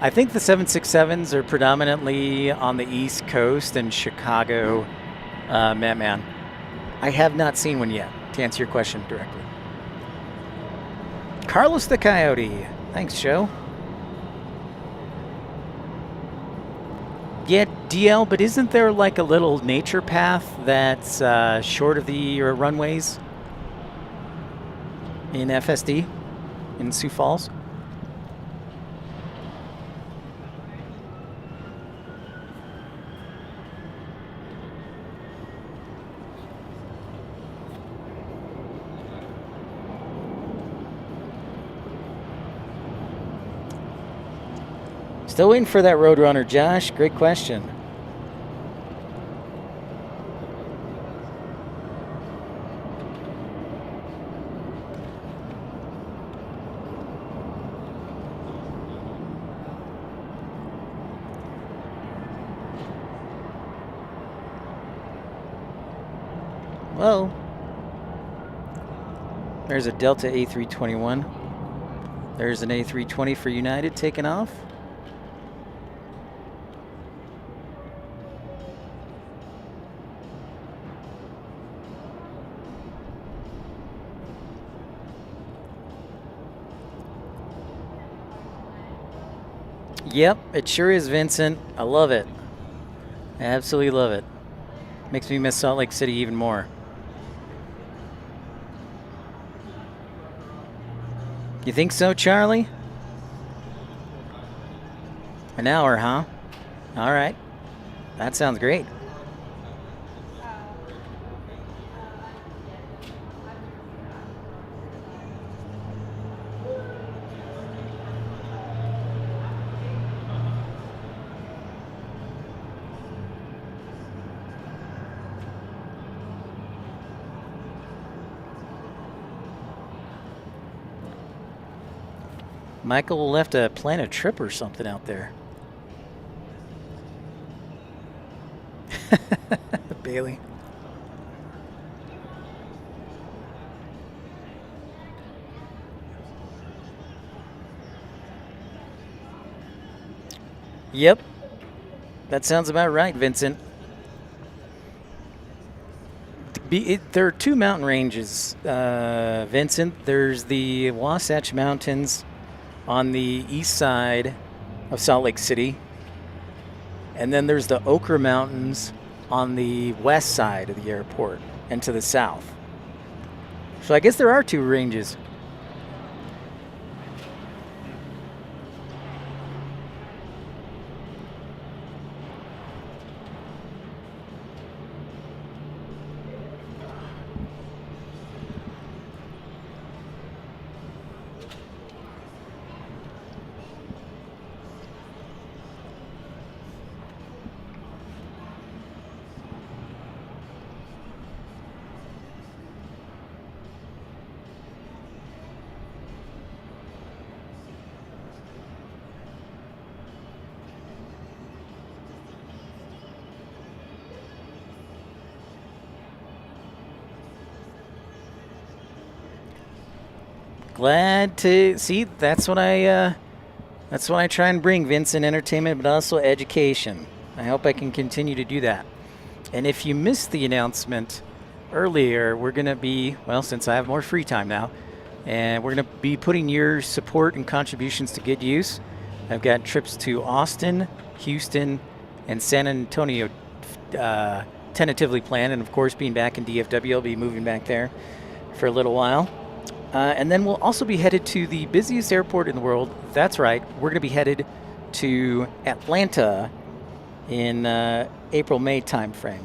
I think the 767s are predominantly on the East Coast and Chicago, Man. I have not seen one yet, to answer your question directly. Carlos the Coyote. Thanks, Joe. Yeah, DL, but isn't there like a little nature path that's short of the runways in FSD in Sioux Falls? Still waiting for that Roadrunner, Josh. Great question. Well, there's a Delta A321. There's an A320 for United taking off. Yep, it sure is, Vincent. I love it. I absolutely love it. Makes me miss Salt Lake City even more. You think so, Charlie? An hour, huh? All right. That sounds great. Michael left a plan a trip or something out there. Bailey. Yep. That sounds about right, Vincent. There are two mountain ranges, Vincent. There's the Wasatch Mountains on the east side of Salt Lake City. And then there's the Ochre Mountains on the west side of the airport and to the south. So I guess there are two ranges. Glad to see. That's what I try and bring, Vincent. Entertainment, but also education. I hope I can continue to do that. And if you missed the announcement earlier, we're going to be, well, since I have more free time now, and we're going to be putting your support and contributions to good use. I've got trips to Austin, Houston, and San Antonio tentatively planned. And of course, being back in DFW, I'll be moving back there for a little while. And then we'll also be headed to the busiest airport in the world. That's right. We're going to be headed to Atlanta in April-May timeframe.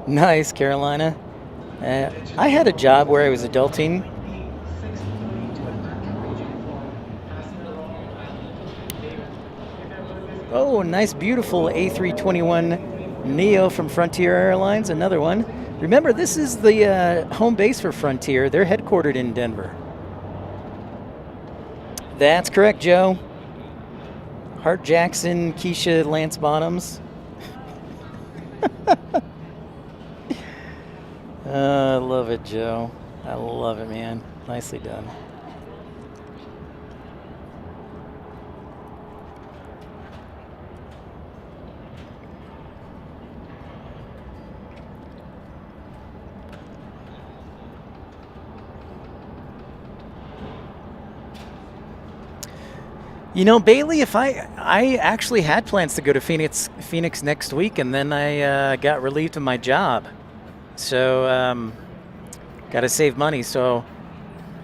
Nice, Carolina. I had a job where I was adulting. Oh, nice, beautiful A321 Neo from Frontier Airlines, another one. Remember, this is the home base for Frontier. They're headquartered in Denver. That's correct, Joe. Hart Jackson, Keisha, Lance Bottoms. I love it, Joe. I love it, man. Nicely done. You know, Bailey, if I actually had plans to go to Phoenix next week, and then I got relieved of my job. So, got to save money, so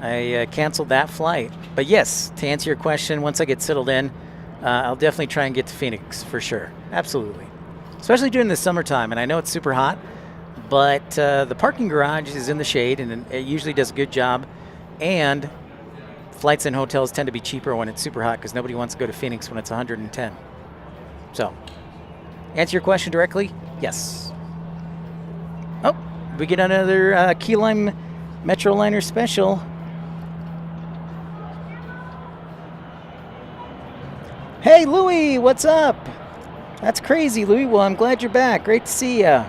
I canceled that flight. But yes, to answer your question, once I get settled in, I'll definitely try and get to Phoenix for sure. Absolutely. Especially during the summertime, and I know it's super hot, but the parking garage is in the shade, and it usually does a good job. And flights and hotels tend to be cheaper when it's super hot because nobody wants to go to Phoenix when it's 110. So, answer your question directly, yes. Oh, we get another Key Lime Metroliner special. Hey, Louie, what's up? That's crazy, Louie. Well, I'm glad you're back. Great to see ya.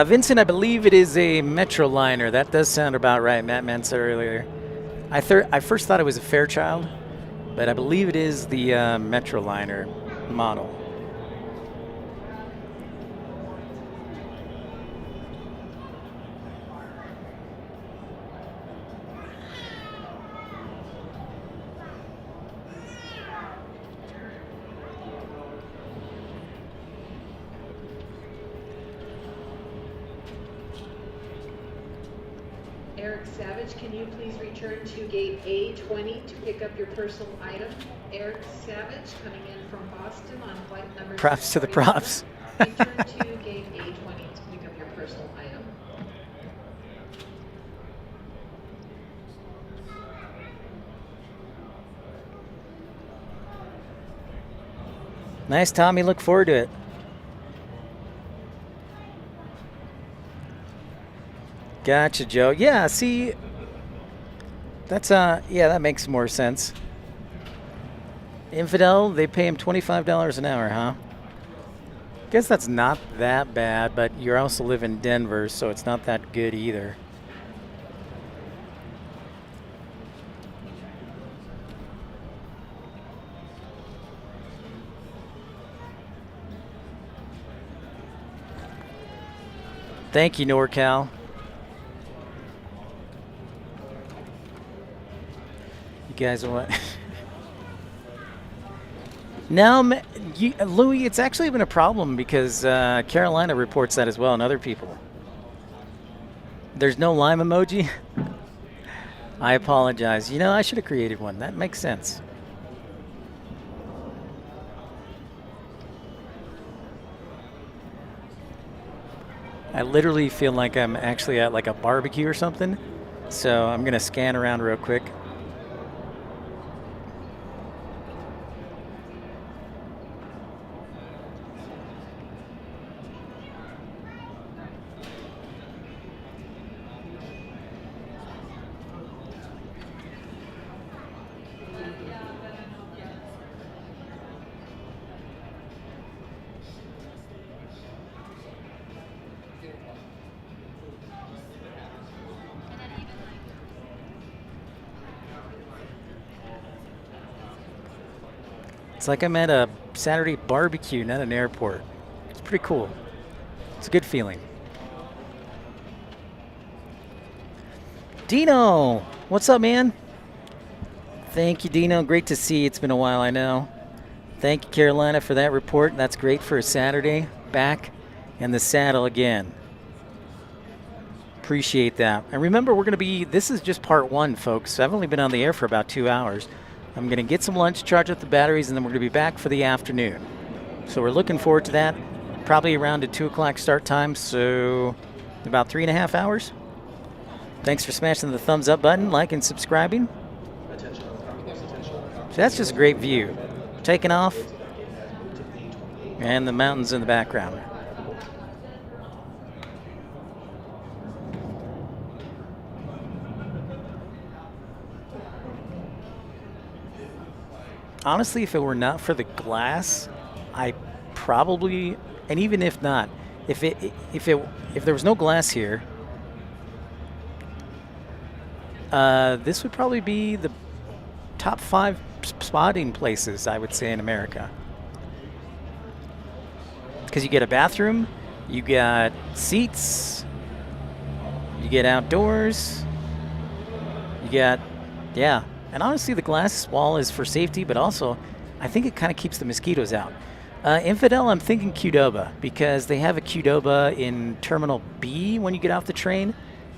Vincent, I believe it is a Metroliner. That does sound about right. Matt Man said earlier. I first thought it was a Fairchild, but I believe it is the Metroliner model. Eric Savage, can you please return to gate A20 to pick up your personal item? Eric Savage, coming in from Boston on flight number Props to the props. Return to gate A20 to pick up your personal item. Nice, Tommy. Look forward to it. Gotcha, Joe. Yeah, see, that's yeah, that makes more sense. Infidel, they pay him $25 an hour, huh? Guess that's not that bad, but you also live in Denver, so it's not that good either. Thank you, NorCal. You guys what? Now, Louis, it's actually been a problem because Carolina reports that as well, and other people. There's no lime emoji. I apologize. You know, I should have created one. That makes sense. I literally feel like I'm actually at like a barbecue or something. So I'm going to scan around real quick. It's like I'm at a Saturday barbecue, not an airport. It's pretty cool. It's a good feeling. Dino, what's up, man? Thank you, Dino. Great to see you. It's been a while, I know. Thank you, Carolina, for that report. That's great for a Saturday. Back in the saddle again. Appreciate that. And remember, this is just part one, folks. I've only been on the air for about 2 hours. I'm going to get some lunch, charge up the batteries, and then we're going to be back for the afternoon. So we're looking forward to that. Probably around a 2 o'clock start time, so about 3.5 hours. Thanks for smashing the thumbs up button, like and subscribing. So that's just a great view. Taking off, and the mountains in the background. Honestly, if it were not for the glass, I probably, and even if not, if there was no glass here, this would probably be the top 5 spotting places, I would say, in America. Because you get a bathroom, you got seats, you get outdoors, you got, yeah. And honestly, the glass wall is for safety, but also I think it kind of keeps the mosquitoes out. Infidel, I'm thinking Qdoba, because they have a Qdoba in Terminal B when you get off the train,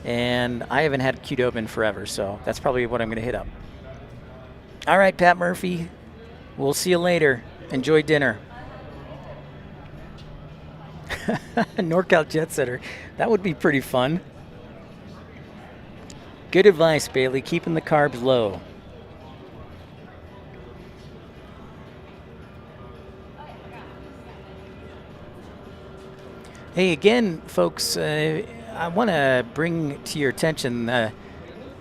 and I haven't had Qdoba in forever, so that's probably what I'm going to hit up. All right, Pat Murphy, we'll see you later. Enjoy dinner. NorCal Jet Setter, that would be pretty fun. Good advice, Bailey, keeping the carbs low. Hey, again, folks, I want to bring to your attention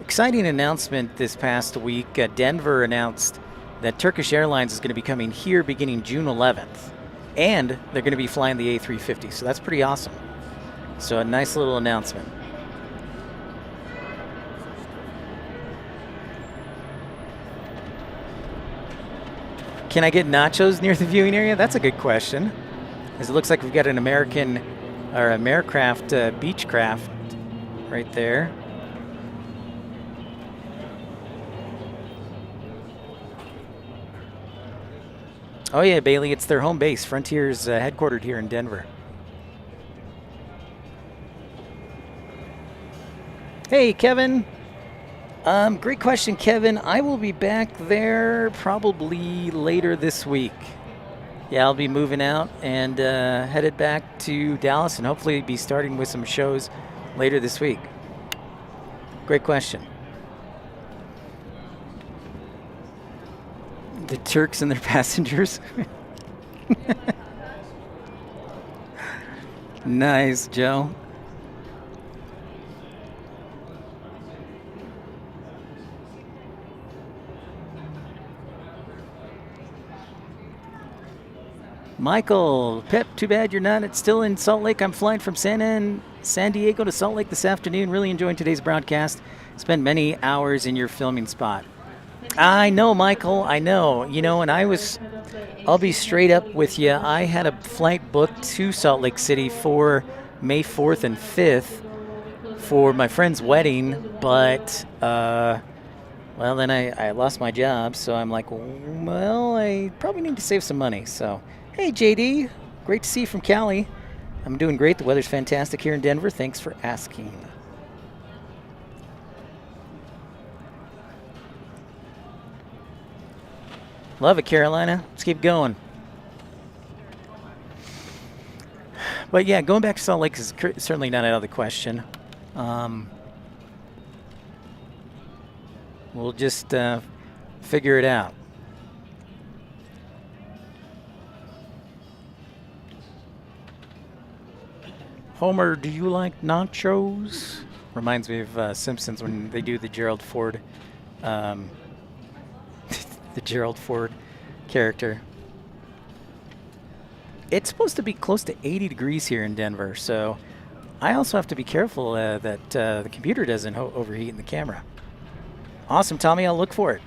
exciting announcement this past week. Denver announced that Turkish Airlines is going to be coming here beginning June 11th, and they're going to be flying the A350, so that's pretty awesome. So a nice little announcement. Can I get nachos near the viewing area? That's a good question. As it looks like we've got an American or a Marecraft Beechcraft right there. Oh yeah, Bailey, it's their home base. Frontier's headquartered here in Denver. Hey, Kevin. Great question, Kevin. I will be back there probably later this week. Yeah, I'll be moving out and headed back to Dallas and hopefully be starting with some shows later this week. Great question. The Turks and their passengers. Nice, Joe. Michael, Pep, too bad you're not still in Salt Lake. I'm flying from San Diego to Salt Lake this afternoon. Really enjoying today's broadcast. Spent many hours in your filming spot. I know, Michael, I know. You know, and I'll be straight up with you. I had a flight booked to Salt Lake City for May 4th and 5th for my friend's wedding, but, well, then I lost my job, so I'm like, well, I probably need to save some money, so. Hey, JD. Great to see you from Cali. I'm doing great. The weather's fantastic here in Denver. Thanks for asking. Love it, Carolina. Let's keep going. But yeah, going back to Salt Lake is certainly not out of the question. We'll just figure it out. Homer, do you like nachos? Reminds me of Simpsons when they do the Gerald Ford, the Gerald Ford character. It's supposed to be close to 80 degrees here in Denver, so I also have to be careful that the computer doesn't overheat in the camera. Awesome, Tommy. I'll look for it.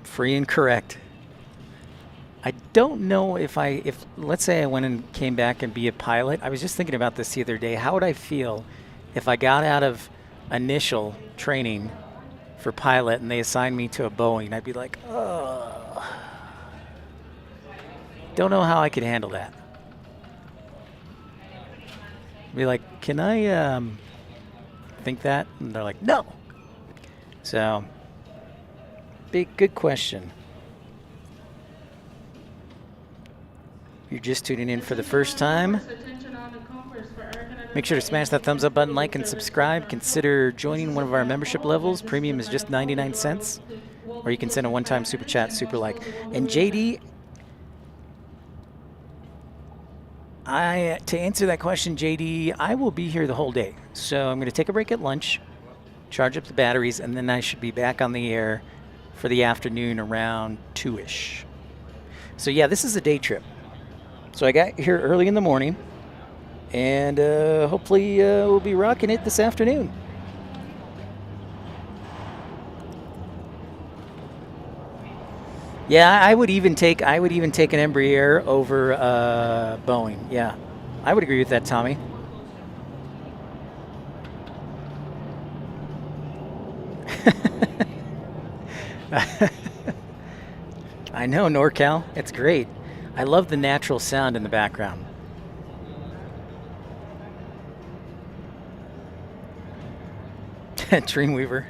Free and correct. I don't know if let's say I went and came back and be a pilot. I was just thinking about this the other day. How would I feel if I got out of initial training for pilot and they assigned me to a Boeing? I'd be like, oh, don't know how I could handle that. Be like, can I think that? And they're like, no. So, good question. You're just tuning in for the first time. Make sure to smash that thumbs up button, like, and subscribe. Consider joining one of our membership levels. Premium is just 99 cents. Or you can send a one-time super chat, super like. And JD, to answer that question, JD, I will be here the whole day. So I'm going to take a break at lunch, charge up the batteries, and then I should be back on the air for the afternoon around 2-ish. So yeah, this is a day trip. So I got here early in the morning, and hopefully we'll be rocking it this afternoon. Yeah, I would even take an Embraer over Boeing. Yeah, I would agree with that, Tommy. I know, NorCal. It's great. I love the natural sound in the background. Dreamweaver.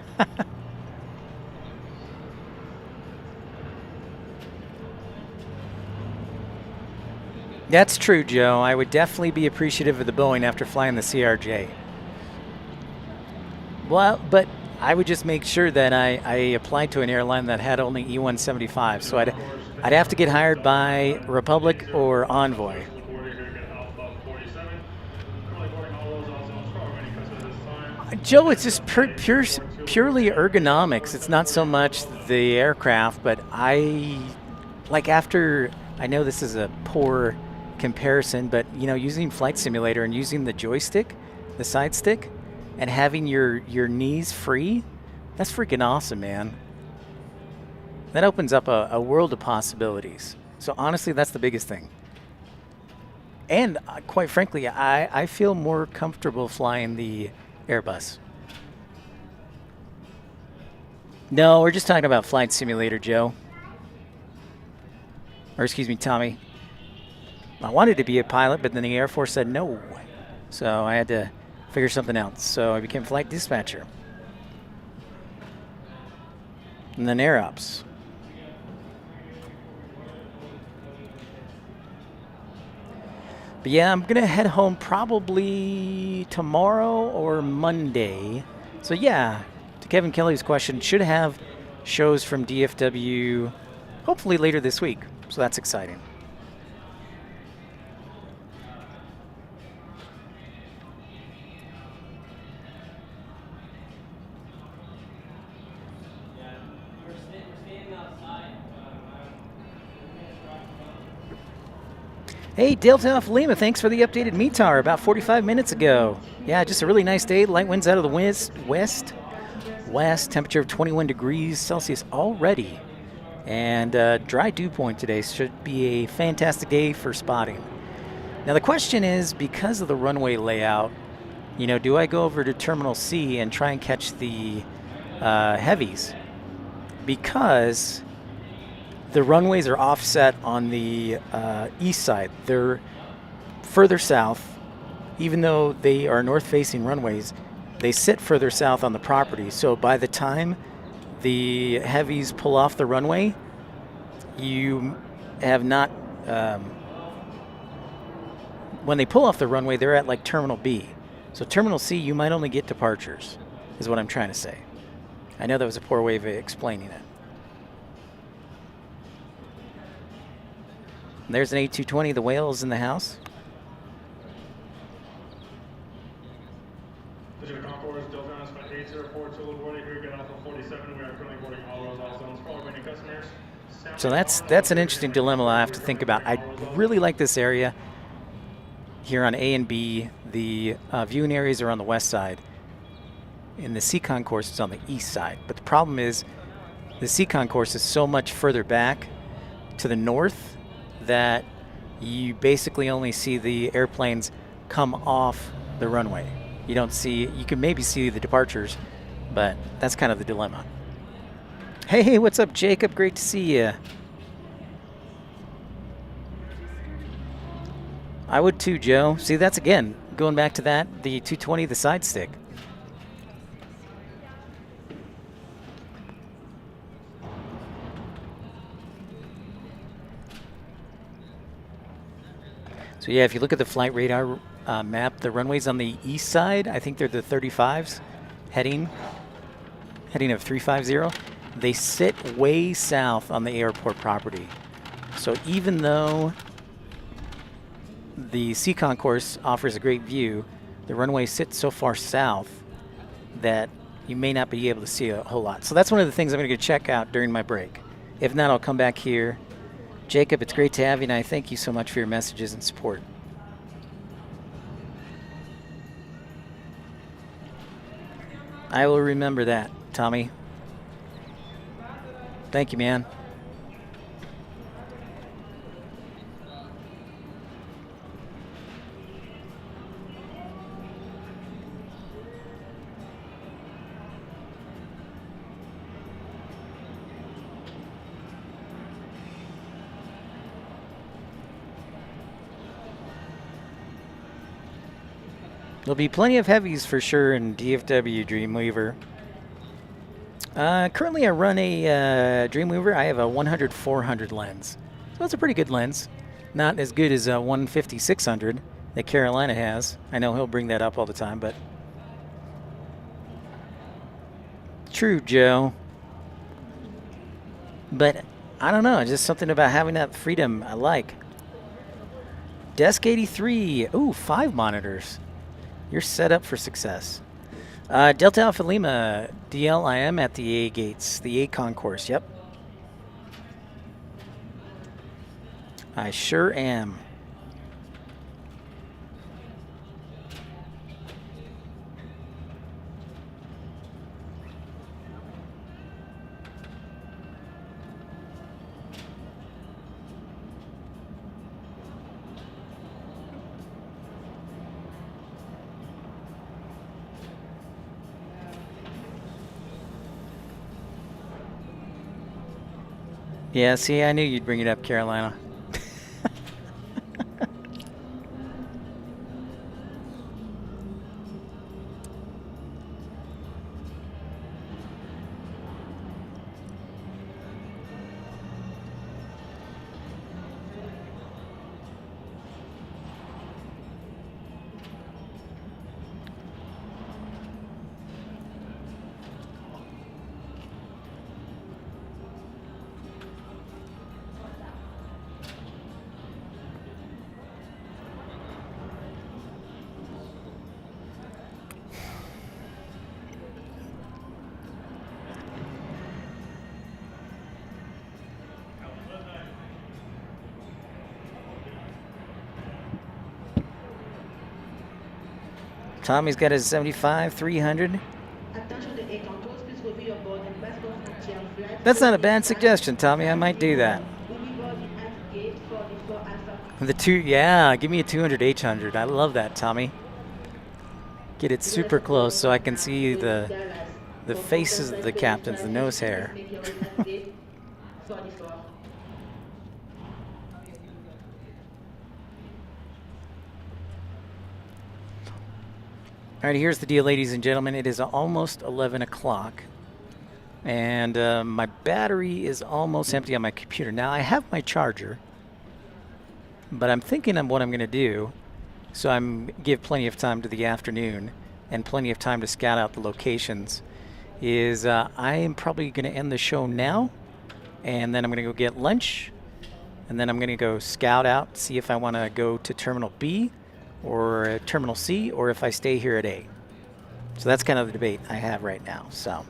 That's true, Joe. I would definitely be appreciative of the Boeing after flying the CRJ. Well, but I would just make sure that I applied to an airline that had only E-175. So I'd have to get hired by Republic or Envoy. Joe, it's just purely ergonomics. It's not so much the aircraft, but I know this is a poor comparison, but using Flight Simulator and using the joystick, the side stick, and having your knees free, that's freaking awesome, man. That opens up a world of possibilities. So honestly, that's the biggest thing. And quite frankly, I feel more comfortable flying the Airbus. No, we're just talking about Flight Simulator, Joe. Or excuse me, Tommy. I wanted to be a pilot, but then the Air Force said no. So I had to figure something else. So I became flight dispatcher. And then Air Ops. But yeah, I'm going to head home probably tomorrow or Monday. So yeah, to Kevin Kelly's question, should have shows from DFW hopefully later this week. So that's exciting. Hey, Delta Alpha Lima, thanks for the updated METAR about 45 minutes ago. Yeah, just a really nice day. Light winds out of the west, temperature of 21 degrees Celsius already. And dry dew point today. Should be a fantastic day for spotting. Now the question is, because of the runway layout, do I go over to Terminal C and try and catch the heavies? Because the runways are offset on the east side. They're further south, even though they are north-facing runways, they sit further south on the property. So by the time the heavies pull off the runway, you have not, when they pull off the runway, they're at like Terminal B. So Terminal C, you might only get departures, is what I'm trying to say. I know that was a poor way of explaining it. There's an A220, the whale's in the house. Digital Concourse, Delta Planespot 804, Tula boarding here, get off of 47. We are currently boarding all rows, all zones for all remaining customers. So that's an interesting dilemma I have to think about. I really like this area here on A and B. The viewing areas are on the west side, and the C concourse is on the east side. But the problem is the C concourse is so much further back to the north that you basically only see the airplanes come off the runway. You don't see, you can maybe see the departures, but that's kind of the dilemma. Hey, what's up, Jacob? Great to see you. I would too, Joe. See, that's again, going back to that, the 220, the side stick. So yeah, if you look at the flight radar map, the runways on the east side, I think they're the 35s heading of 350. They sit way south on the airport property. So even though the C concourse offers a great view, the runway sits so far south that you may not be able to see a whole lot. So that's one of the things I'm going to go check out during my break. If not, I'll come back here. Jacob, it's great to have you, and I thank you so much for your messages and support. I will remember that, Tommy. Thank you, man. There'll be plenty of heavies for sure in DFW Dreamweaver. Currently I run a Dreamweaver. I have a 100-400 lens. So it's a pretty good lens. Not as good as a 150-600 that Carolina has. I know he'll bring that up all the time, but... True, Joe. But I don't know, just something about having that freedom I like. Desk 83. Ooh, 5 monitors. You're set up for success. Delta Alpha Lima, DL, I am at the A gates, the A concourse, yep. I sure am. Yeah, see, I knew you'd bring it up, Carolina. Tommy's got his 75-300. That's not a bad suggestion, Tommy. I might do that. Yeah, give me a 200-800. I love that, Tommy. Get it super close so I can see the faces of the captains, the nose hair. All right, here's the deal, ladies and gentlemen. It is almost 11 o'clock, and my battery is almost empty on my computer. Now, I have my charger, but I'm thinking of what I'm going to do, so I'm give plenty of time to the afternoon and plenty of time to scout out the locations, is I am probably going to end the show now, and then I'm going to go get lunch, and then I'm going to go scout out, see if I want to go to Terminal B or Terminal C, or if I stay here at A. So that's kind of the debate I have right now. So.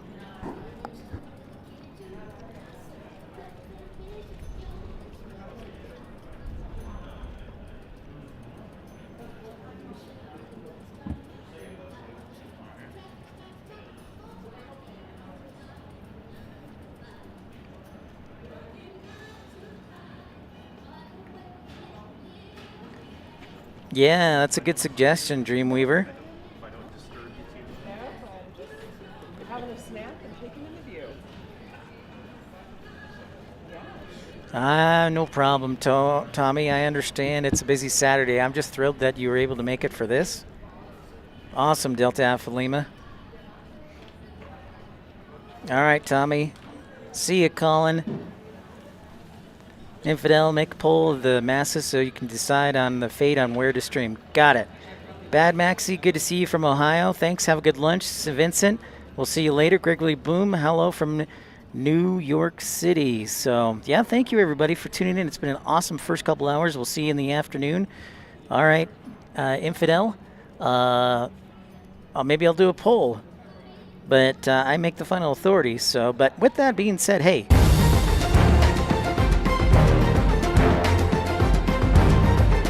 Yeah, that's a good suggestion, Dreamweaver. Having a snack and taking in the view. No problem, Tommy. I understand it's a busy Saturday. I'm just thrilled that you were able to make it for this. Awesome, Delta Alpha Lima. All right, Tommy. See you, Colin. Infidel, make a poll of the masses so you can decide on the fate on where to stream. Got it. Bad Maxie, good to see you from Ohio. Thanks. Have a good lunch. Vincent, we'll see you later. Gregory Boom, hello from New York City. So, yeah, thank you, everybody, for tuning in. It's been an awesome first couple hours. We'll see you in the afternoon. All right, Infidel, maybe I'll do a poll, but I make the final authority. So, but with that being said, hey.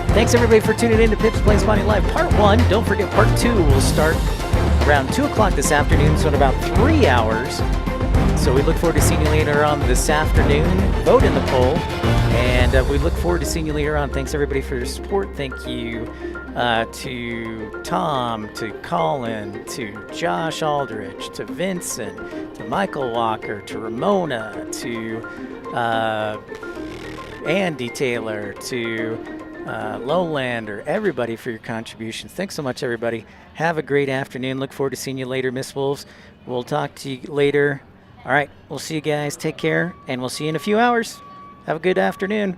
Thanks, everybody, for tuning in to Pip's Planespotting Live Part 1. Don't forget, Part 2 will start around 2 o'clock this afternoon, so in about 3 hours. So we look forward to seeing you later on this afternoon. Vote in the poll, and we look forward to seeing you later on. Thanks, everybody, for your support. Thank you to Tom, to Colin, to Josh Aldrich, to Vincent, to Michael Walker, to Ramona, to Andy Taylor, to Lowlander, everybody for your contributions. Thanks so much, everybody. Have a great afternoon. Look forward to seeing you later, Miss Wolves. We'll talk to you later. All right, we'll see you guys. Take care, and we'll see you in a few hours. Have a good afternoon.